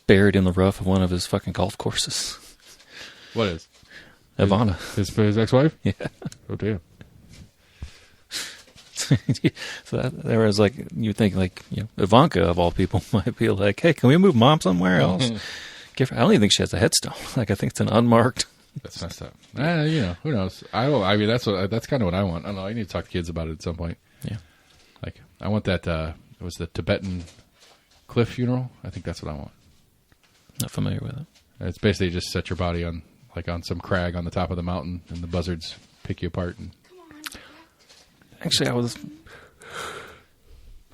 buried in the rough of one of his fucking golf courses. What is? Ivana. His ex-wife? Yeah. Oh, damn. So there was like, you think like, Ivanka, of all people, might be like, hey, can we move mom somewhere else? I don't even think she has a headstone. Like, I think it's an unmarked. That's messed up. Who knows? I mean, that's kind of what I want. I don't know. I need to talk to kids about it at some point. Yeah. Like, I want that, it was the Tibetan cliff funeral. I think that's what I want. Not familiar with it. It's basically just set your body on some crag on the top of the mountain, and the buzzards pick you apart. And actually, I was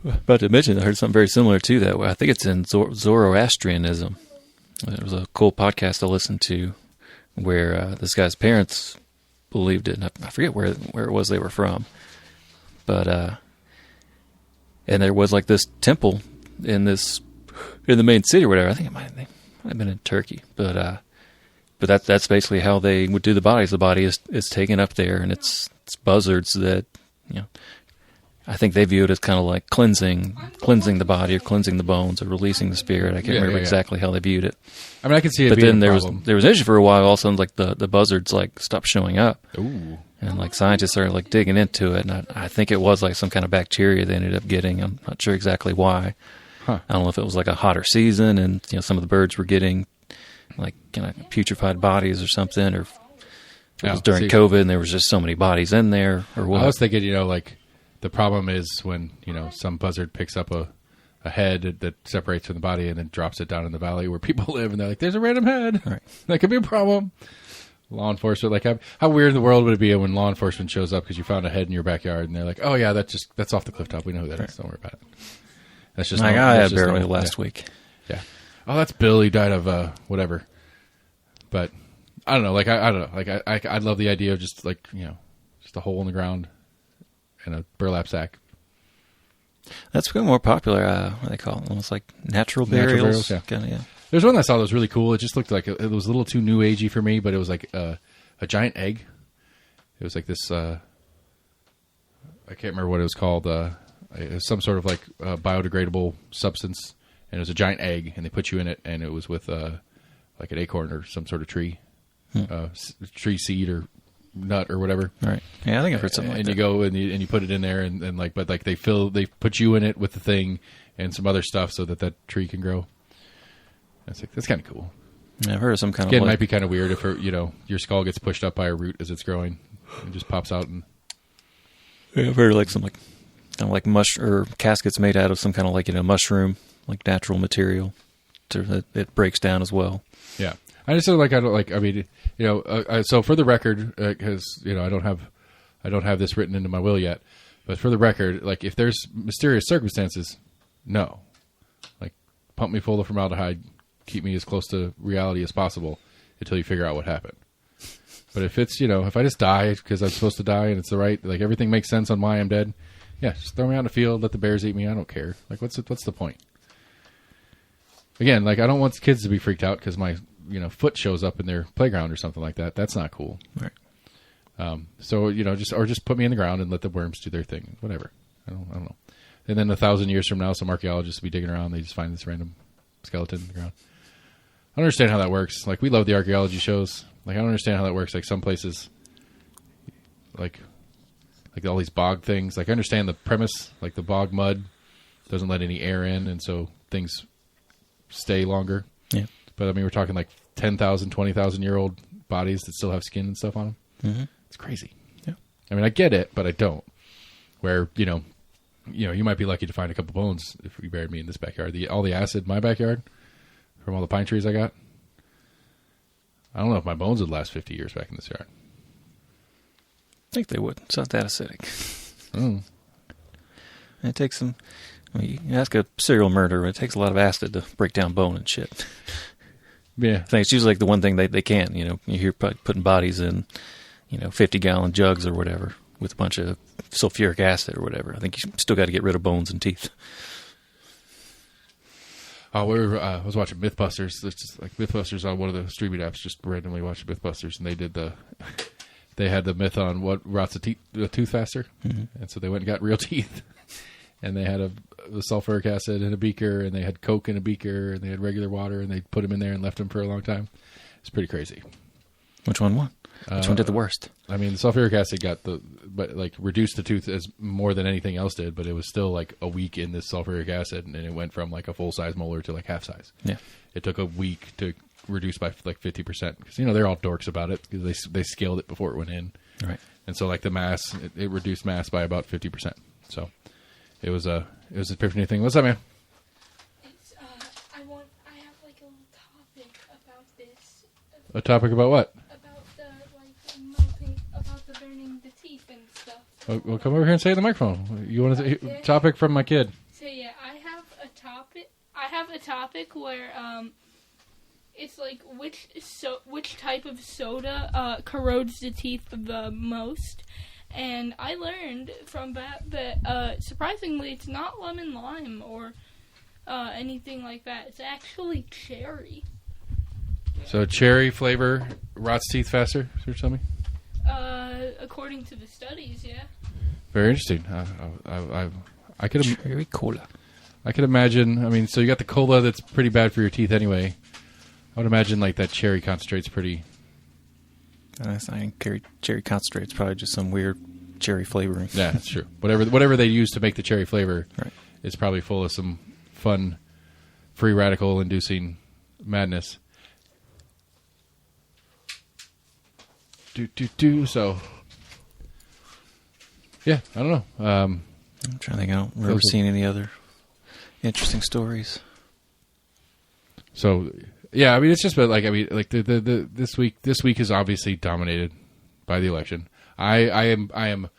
about to mention, I heard something very similar to that. I think it's in Zoroastrianism. There was a cool podcast I listened to where this guy's parents believed it. And I forget where it was they were from. But, and there was like this temple in the main city or whatever. I think it might have been in Turkey. But that's basically how they would do the bodies. The body is taken up there, and it's buzzards that, I think they view it as kind of like cleansing the body or cleansing the bones or releasing the spirit. I can't remember exactly how they viewed it. I mean, I can see it but being then a problem. there was an issue for a while. All of a sudden, like the buzzards like stopped showing up. Ooh. And like scientists are like digging into it, and I think it was like some kind of bacteria they ended up getting. I'm not sure exactly why. Huh. I don't know if it was like a hotter season, and some of the birds were getting like kind of putrefied bodies or something, or if it was during COVID and there was just so many bodies in there, or what. I was thinking, like the problem is when some buzzard picks up a head that separates from the body and then drops it down in the valley where people live, and they're like, "There's a random head." Right. That could be a problem. Law enforcement, like how weird in the world would it be when law enforcement shows up because you found a head in your backyard and they're like, "Oh yeah, that's off the cliff top. We know who that is. Don't worry about it." That's just like I had barely last week. Yeah. Oh, that's Bill. He died of whatever. But I don't know. Like I don't know. Like I love the idea of just like just a hole in the ground and a burlap sack. That's become more popular. What do they call it? Almost like natural burials. Yeah. Kinda, yeah. There's one I saw that was really cool. It just looked like it was a little too new agey for me, but it was like a giant egg. It was like this. I can't remember what it was called. It was some sort of like biodegradable substance, and it was a giant egg, and they put you in it, and it was with like an acorn or some sort of tree, tree seed or nut or whatever. Right. Yeah, I think I've heard something like that. And you go and you put it in there, and like, but like they put you in it with the thing and some other stuff so that tree can grow. That's kind of cool. Yeah, I've heard of some kind of. Again, it might be kind of weird if your skull gets pushed up by a root as it's growing, and just pops out. And yeah, I've heard like some like kind of like or caskets made out of some kind of like mushroom, like natural material, it breaks down as well. Yeah, I just like I don't like. I mean, so for the record, because I don't have this written into my will yet, but for the record, like if there's mysterious circumstances, no, like pump me full of formaldehyde. Keep me as close to reality as possible until you figure out what happened. But if it's, if I just die because I'm supposed to die and it's like everything makes sense on why I'm dead, yeah, just throw me out in the field, let the bears eat me. I don't care. Like, what's the point? Again, like I don't want kids to be freaked out because my, foot shows up in their playground or something like that. That's not cool. Right. So, just put me in the ground and let the worms do their thing. Whatever. I don't know. And then 1,000 years from now, some archaeologists will be digging around. They just find this random skeleton in the ground. don't understand how that works. Like, we love the archaeology shows. Like, I don't understand how that works. Like, some places, like all these bog things. Like, I understand the premise. Like, the bog mud doesn't let any air in, and so things stay longer. Yeah. But, I mean, we're talking like 10,000, 20,000-year-old bodies that still have skin and stuff on them. Mm-hmm. It's crazy. Yeah. I mean, I get it, but I don't. Where, you might be lucky to find a couple bones if you buried me in this backyard. All the acid in my backyard from all the pine trees I got, I don't know if my bones would last 50 years back in this yard. I think they would. It's not that acidic. Mm. It takes some... you ask a serial murderer, it takes a lot of acid to break down bone and shit. Yeah. I think it's usually like the one thing they can. You hear putting bodies in, 50-gallon jugs or whatever with a bunch of sulfuric acid or whatever. I think you still got to get rid of bones and teeth. Oh, I was watching MythBusters. It's just like MythBusters on one of the streaming apps. Just randomly watching MythBusters, and they had the myth on what rots a tooth faster, and so they went and got real teeth, and they had the sulfuric acid in a beaker, and they had Coke in a beaker, and they had regular water, and they put them in there and left them for a long time. It's pretty crazy. Which one won? Which one did the worst? I mean, the sulfuric acid reduced the tooth as more than anything else did, but it was still like a week in this sulfuric acid, and it went from like a full-size molar to like half-size. Yeah. It took a week to reduce by like 50%, because, they're all dorks about it, because they scaled it before it went in. Right. And so like the mass, it reduced mass by about 50%. So it was a epiphany thing. What's up, man? It's, I have like a little topic about this. A topic about what? About the burning the teeth and stuff. Well, come over here and say it in the microphone. You want to topic from my kid? So yeah, I have a topic where it's like which type of soda corrodes the teeth the most, and I learned from that surprisingly it's not lemon lime or anything like that. It's actually cherry. So cherry flavor rots teeth faster, or something? According to the studies, yeah. Very interesting. I could Cherry cola. I could imagine. I mean, so you got the cola that's pretty bad for your teeth anyway. I would imagine like that cherry concentrate's pretty. I think cherry concentrate's probably just some weird cherry flavoring. Yeah, that's true. Whatever they use to make the cherry flavor, right, is probably full of some fun, free radical inducing madness. So, yeah, I don't know. I'm trying to think. I don't remember seeing any other interesting stories. So, yeah, I mean, it's just about this week is obviously dominated by the election. I am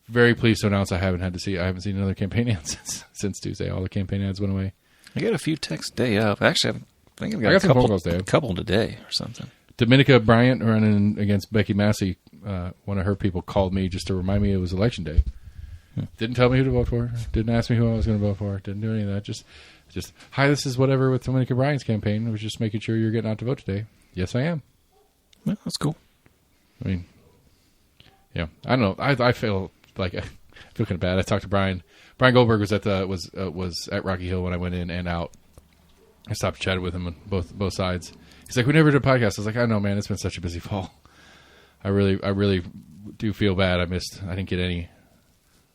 very pleased to announce I haven't seen another campaign ad since Tuesday. All the campaign ads went away. I got a few texts day of. Actually, I think I got some phone calls day a couple today or something. Dominica Bryant running against Becky Massey. One of her people called me just to remind me it was election day. Didn't tell me who to vote for. Didn't ask me who I was going to vote for. Didn't do any of that. Just hi, this is whatever with Dominica Bryant's campaign. I was just making sure you're getting out to vote today. Yes, I am. Well, that's cool. I mean, yeah, I don't know. I feel like I feel kind of bad. I talked to Brian. Brian Goldberg was at Rocky Hill when I went in and out. I stopped and chatted with him on both sides. He's like, we never did a podcast. I was like, I know, man. It's been such a busy fall. I really do feel bad. I didn't get any.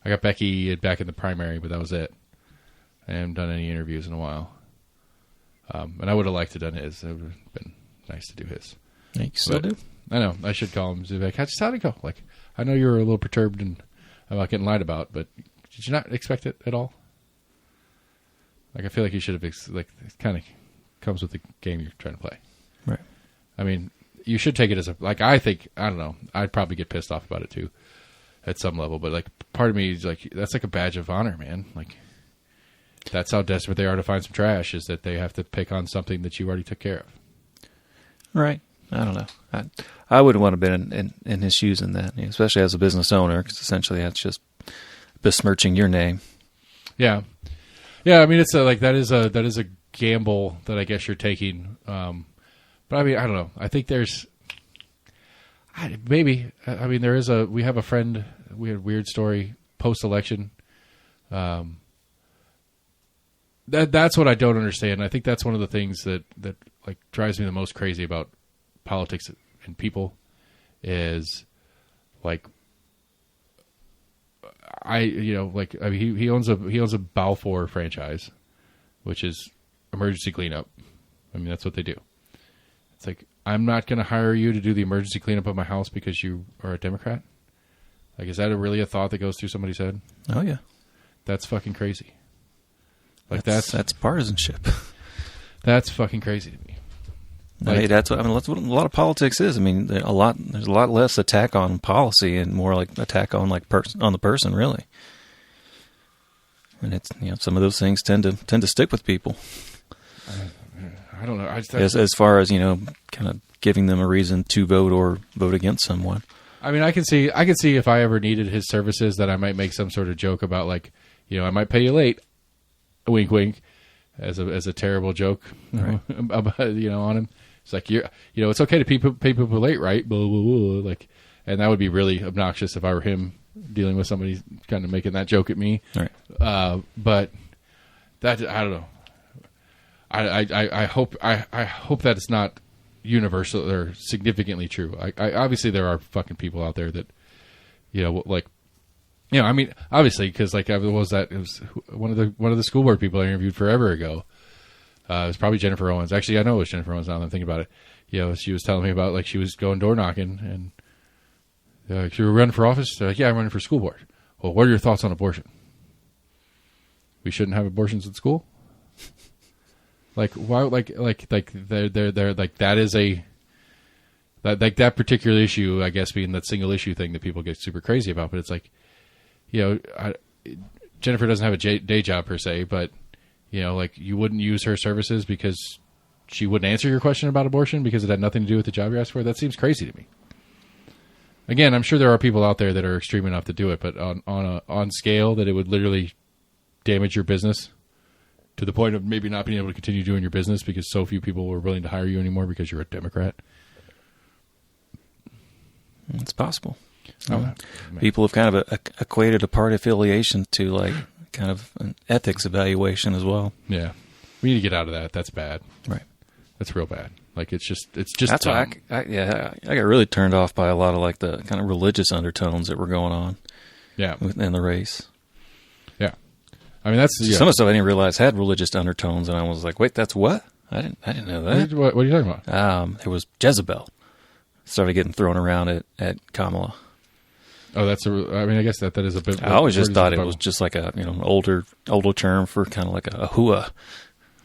I got Becky back in the primary, but that was it. I haven't done any interviews in a while. And I would have liked to have done his. It would have been nice to do his. Yeah, you still do? I know. I should call him. Like, how'd it go? Like, I know you were a little perturbed and about getting lied about, but did you not expect it at all? Like, I feel like you should have. Like, it kind of comes with the game you're trying to play. Right. I mean, you should take it as I don't know. I'd probably get pissed off about it too, at some level. But like, part of me is like, that's like a badge of honor, man. Like, that's how desperate they are to find some trash, is that they have to pick on something that you already took care of. Right. I don't know. I wouldn't want to have been in his shoes in that, especially as a business owner, because essentially that's just besmirching your name. Yeah. Yeah. I mean, it's that is a gamble that I guess you're taking. But I mean, I don't know. I think there's maybe. I mean, we have a friend. We had a weird story post-election. That's what I don't understand. I think that's one of the things that like drives me the most crazy about politics and people is like he owns a Balfour franchise, which is emergency cleanup. I mean, that's what they do. It's like, I'm not going to hire you to do the emergency cleanup of my house because you are a Democrat. Like, is that really a thought that goes through somebody's head? Oh yeah, that's fucking crazy. Like that's partisanship. That's fucking crazy to me. Like, that's what a lot of politics is. I mean, there's a lot less attack on policy and more like attack on on the person, really. And it's some of those things tend to stick with people. I don't know. As far as kind of giving them a reason to vote or vote against someone. I mean, I can see if I ever needed his services that I might make some sort of joke about, like, I might pay you late, wink, wink, as a terrible joke, right. about, on him. It's like, it's okay to pay people late, right? Blah, blah, blah. Like, and that would be really obnoxious if I were him dealing with somebody kind of making that joke at me. Right. But that, I don't know. I hope that it's not universal or significantly true. I obviously there are fucking people out there that, I mean, obviously, because it was one of the school board people I interviewed forever ago. It was probably Jennifer Owens. Actually, I know it was Jennifer Owens now that I'm thinking about it. She was telling me about, like, she was going door knocking and she was running for office. Yeah, I'm running for school board. Well, what are your thoughts on abortion? We shouldn't have abortions at school? Like, why? Like they're like, that is that particular issue, I guess, being that single issue thing that people get super crazy about. But it's like, Jennifer doesn't have a day job per se, but like, you wouldn't use her services because she wouldn't answer your question about abortion because it had nothing to do with the job you asked for. That seems crazy to me. Again, I'm sure there are people out there that are extreme enough to do it, but on scale that it would literally damage your business to the point of maybe not being able to continue doing your business because so few people were willing to hire you anymore because you're a Democrat. It's possible. People have kind of equated a party affiliation to, like, kind of an ethics evaluation as well. Yeah, we need to get out of that. That's bad. Right. That's real bad. Like, it's just. That's why I got really turned off by a lot of, like, the kind of religious undertones that were going on. Yeah. In the race. Yeah. I mean, that's some of the stuff I didn't realize had religious undertones, and I was like, "Wait, that's what? I didn't know that." What are you talking about? It was Jezebel started getting thrown around at Kamala. Oh, I mean, I guess that is a bit. I always just thought it was just like an older term for kind of like a hua,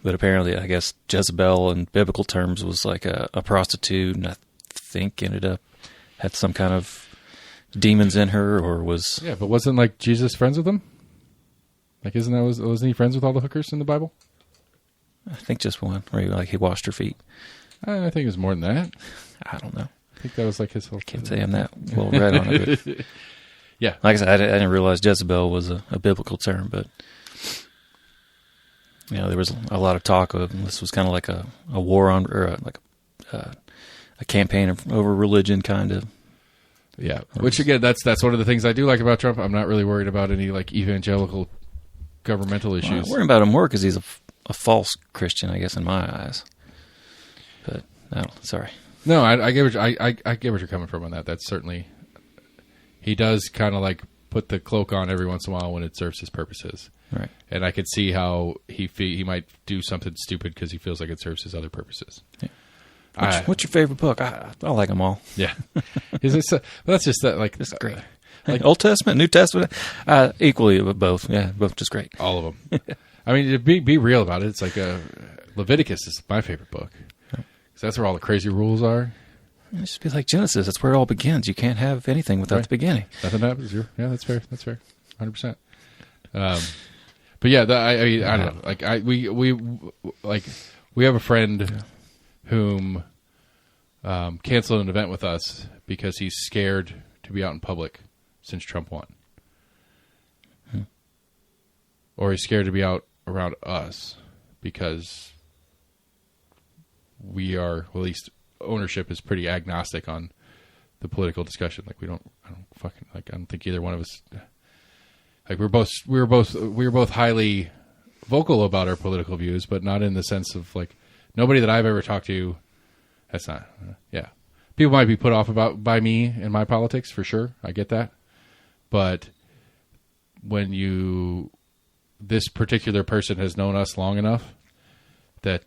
but apparently, I guess Jezebel in biblical terms was like a prostitute, and I think had some kind of demons in her, or was. Yeah, but wasn't, like, Jesus friends with them? Like, wasn't he friends with all the hookers in the Bible? I think just one, where he washed her feet. I think it was more than that. I don't know. I think that was like his whole. Can't say I'm that well read on it. But yeah, like I said, I didn't realize Jezebel was a biblical term, but there was a lot of talk of this was kind of like a war on, or a campaign over religion, kind of. Yeah, which again, that's one of the things I do like about Trump. I'm not really worried about any, like, evangelical governmental issues. Well, I'm worried about him more because he's a false Christian, I guess, in my eyes. But no, sorry. No, I get what you're coming from on that. That's certainly, he does kind of, like, put the cloak on every once in a while when it serves his purposes. Right. And I could see how he might do something stupid because he feels like it serves his other purposes. Yeah. What's your favorite book? I like them all. Yeah. That's just that, like, it's great. Like Old Testament, New Testament, equally both. Yeah, both just great. All of them. I mean, to be real about it, it's like Leviticus is my favorite book. Because that's where all the crazy rules are. It should be like Genesis. That's where it all begins. You can't have anything without the beginning. Nothing happens. Yeah, that's fair. That's fair. 100%. But yeah, I don't know. Like, we have a friend whom canceled an event with us because he's scared to be out in public since Trump won. Or he's scared to be out around us because we are, well, at least ownership is pretty agnostic on the political discussion. Like, I don't think either one of us, like, we were both highly vocal about our political views, but not in the sense of, like, nobody that I've ever talked to. That's not. Yeah, people might be put off by me and my politics for sure. I get that, but when this particular person has known us long enough that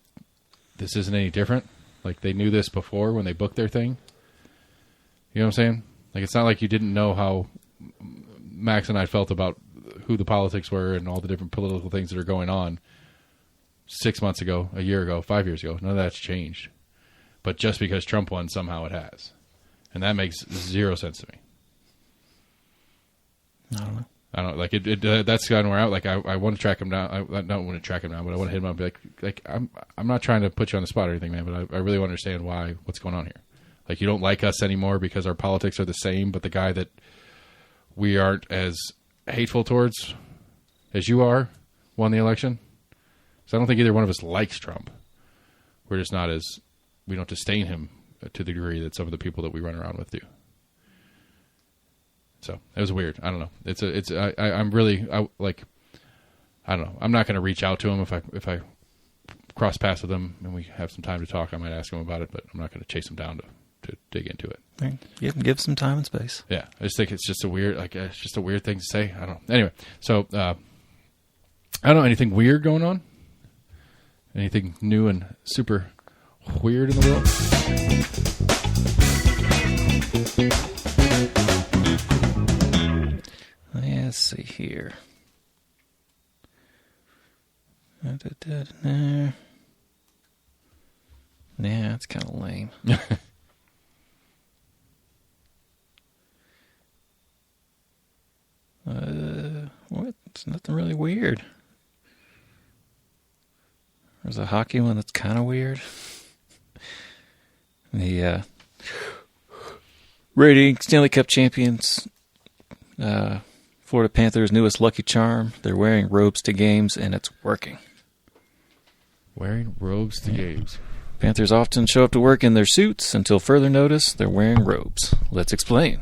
this isn't any different. Like they knew this before when they booked their thing. You know what I'm saying? Like it's not like you didn't know how Max and I felt about who the politics were and all the different political things that are going on 6 months ago, a year ago, 5 years ago. None of that's changed. But just because Trump won, somehow it has. And that makes zero sense to me. I don't like it. That's gotten where out. Like I want to track him down. I don't want to track him down, but I want to hit him up. And be like I'm not trying to put you on the spot or anything, man. But I really want to understand what's going on here. Like you don't like us anymore because our politics are the same, but the guy that we aren't as hateful towards as you are won the election. So I don't think either one of us likes Trump. We're just not as we don't disdain him to the degree that some of the people that we run around with do. So it was weird. I don't know. I'm really like, I don't know. I'm not going to reach out to him if I cross paths with him and we have some time to talk. I might ask him about it, but I'm not going to chase him down to dig into it. Right. Give some time and space. Yeah, I just think it's just a weird thing to say. I don't know. Anyway, so I don't know anything weird going on. Anything new and super weird in the world? Let's see here. Yeah, it's kind of lame. What? It's nothing really weird. There's a hockey one that's kind of weird. The reigning Stanley Cup champions, Florida Panthers' newest lucky charm. They're wearing robes to games, and it's working. Wearing robes to games. Panthers often show up to work in their suits. Until further notice, they're wearing robes. Let's explain.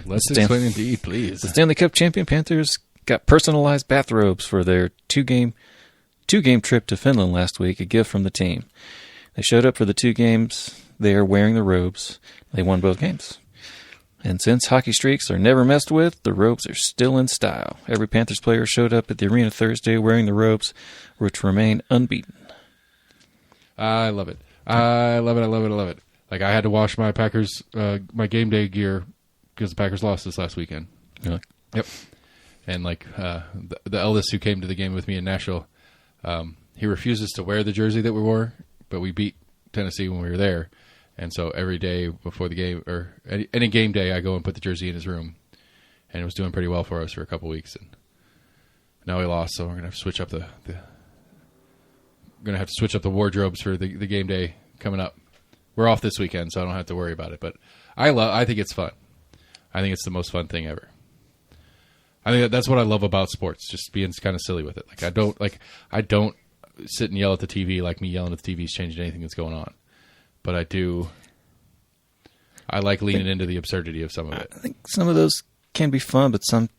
Let's explain indeed, please. The Stanley Cup champion Panthers got personalized bathrobes for their two-game trip to Finland last week, a gift from the team. They showed up for the 2 games. They are wearing the robes. They won both games. And since hockey streaks are never messed with, the robes are still in style. Every Panthers player showed up at the arena Thursday wearing the robes, which remain unbeaten. I love it. I love it. Like, I had to wash my Packers, my game day gear because the Packers lost this last weekend. Really? Yep. And, like, the eldest who came to the game with me in Nashville, he refuses to wear the jersey that we wore, but we beat Tennessee when we were there. And so every day before the game, or any game day, I go and put the jersey in his room. And it was doing pretty well for us for a couple weeks. And now we lost, so we're going to have to switch up the wardrobes for the game day coming up. We're off this weekend, so I don't have to worry about it. But I think it's fun. I think it's the most fun thing ever. I think that's what I love about sports, just being kind of silly with it. I don't sit and yell at the TV like me yelling at the TV is changing anything that's going on. But I do. I like leaning into the absurdity of some of it. I think some of those can be fun, but some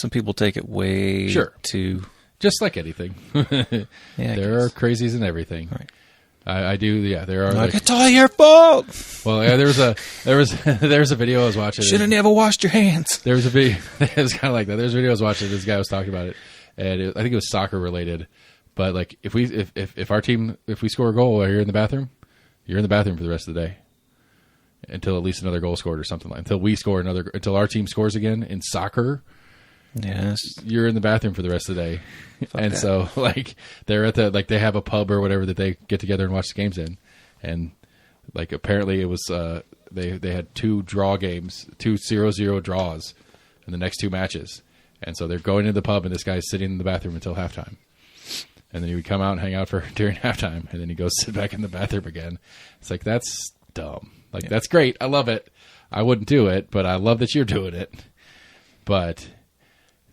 people take it way too. Just like anything. There are crazies in everything. Right. I do. Yeah, there are. Like, it's all your fault. Well, yeah, there was a video I was watching. Should have never washed your hands. There was a video. It was kind of like that. There's a video I was watching. This guy was talking about it, and I think it was soccer related. But like, if our team, if we score a goal while you're in the bathroom, you're in the bathroom for the rest of the day until at least another goal scored or something until our team scores again in soccer. Yes, you're in the bathroom for the rest of the day. And so, like, they're at they have a pub or whatever that they get together and watch the games in. And, like, apparently it was, they had 2 draw games, 2 0-0 draws in the next 2 matches. And so they're going to the pub and this guy's sitting in the bathroom until halftime. And then he would come out and hang out during halftime. And then he goes sit back in the bathroom again. It's like, that's dumb. Like, that's great. I love it. I wouldn't do it, but I love that you're doing it. But,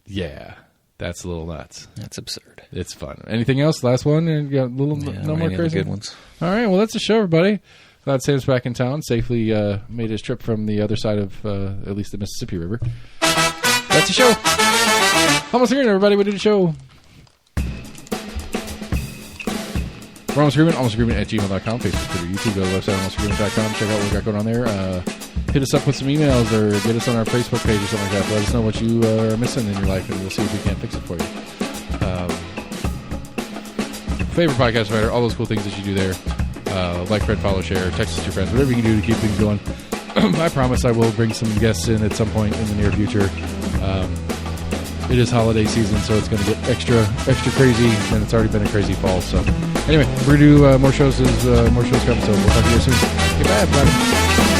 yeah. That's a little nuts. That's absurd. It's fun. Anything else? Last one? And you got no more crazy good ones. All right. Well, that's the show, everybody. Glad Sam's back in town. Safely made his trip from the other side of at least the Mississippi River. That's the show. Almost here, everybody. We did a show. We're Almost Agreement at gmail.com, Facebook, Twitter, YouTube. Go to the website, almostagreement.com. Check out what we got going on there. Hit us up with some emails or get us on our Facebook page or something like that. Let us know what you are missing in your life, and we'll see if we can't fix it for you. Favorite podcast provider, all those cool things that you do there. Like, Fred, follow, share, text your friends, whatever you can do to keep things going. I promise I will bring some guests in at some point in the near future. It is holiday season, so it's going to get extra crazy, and it's already been a crazy fall. So, anyway, we're going to do more shows as more shows come. So we'll talk to you soon. Goodbye, everybody.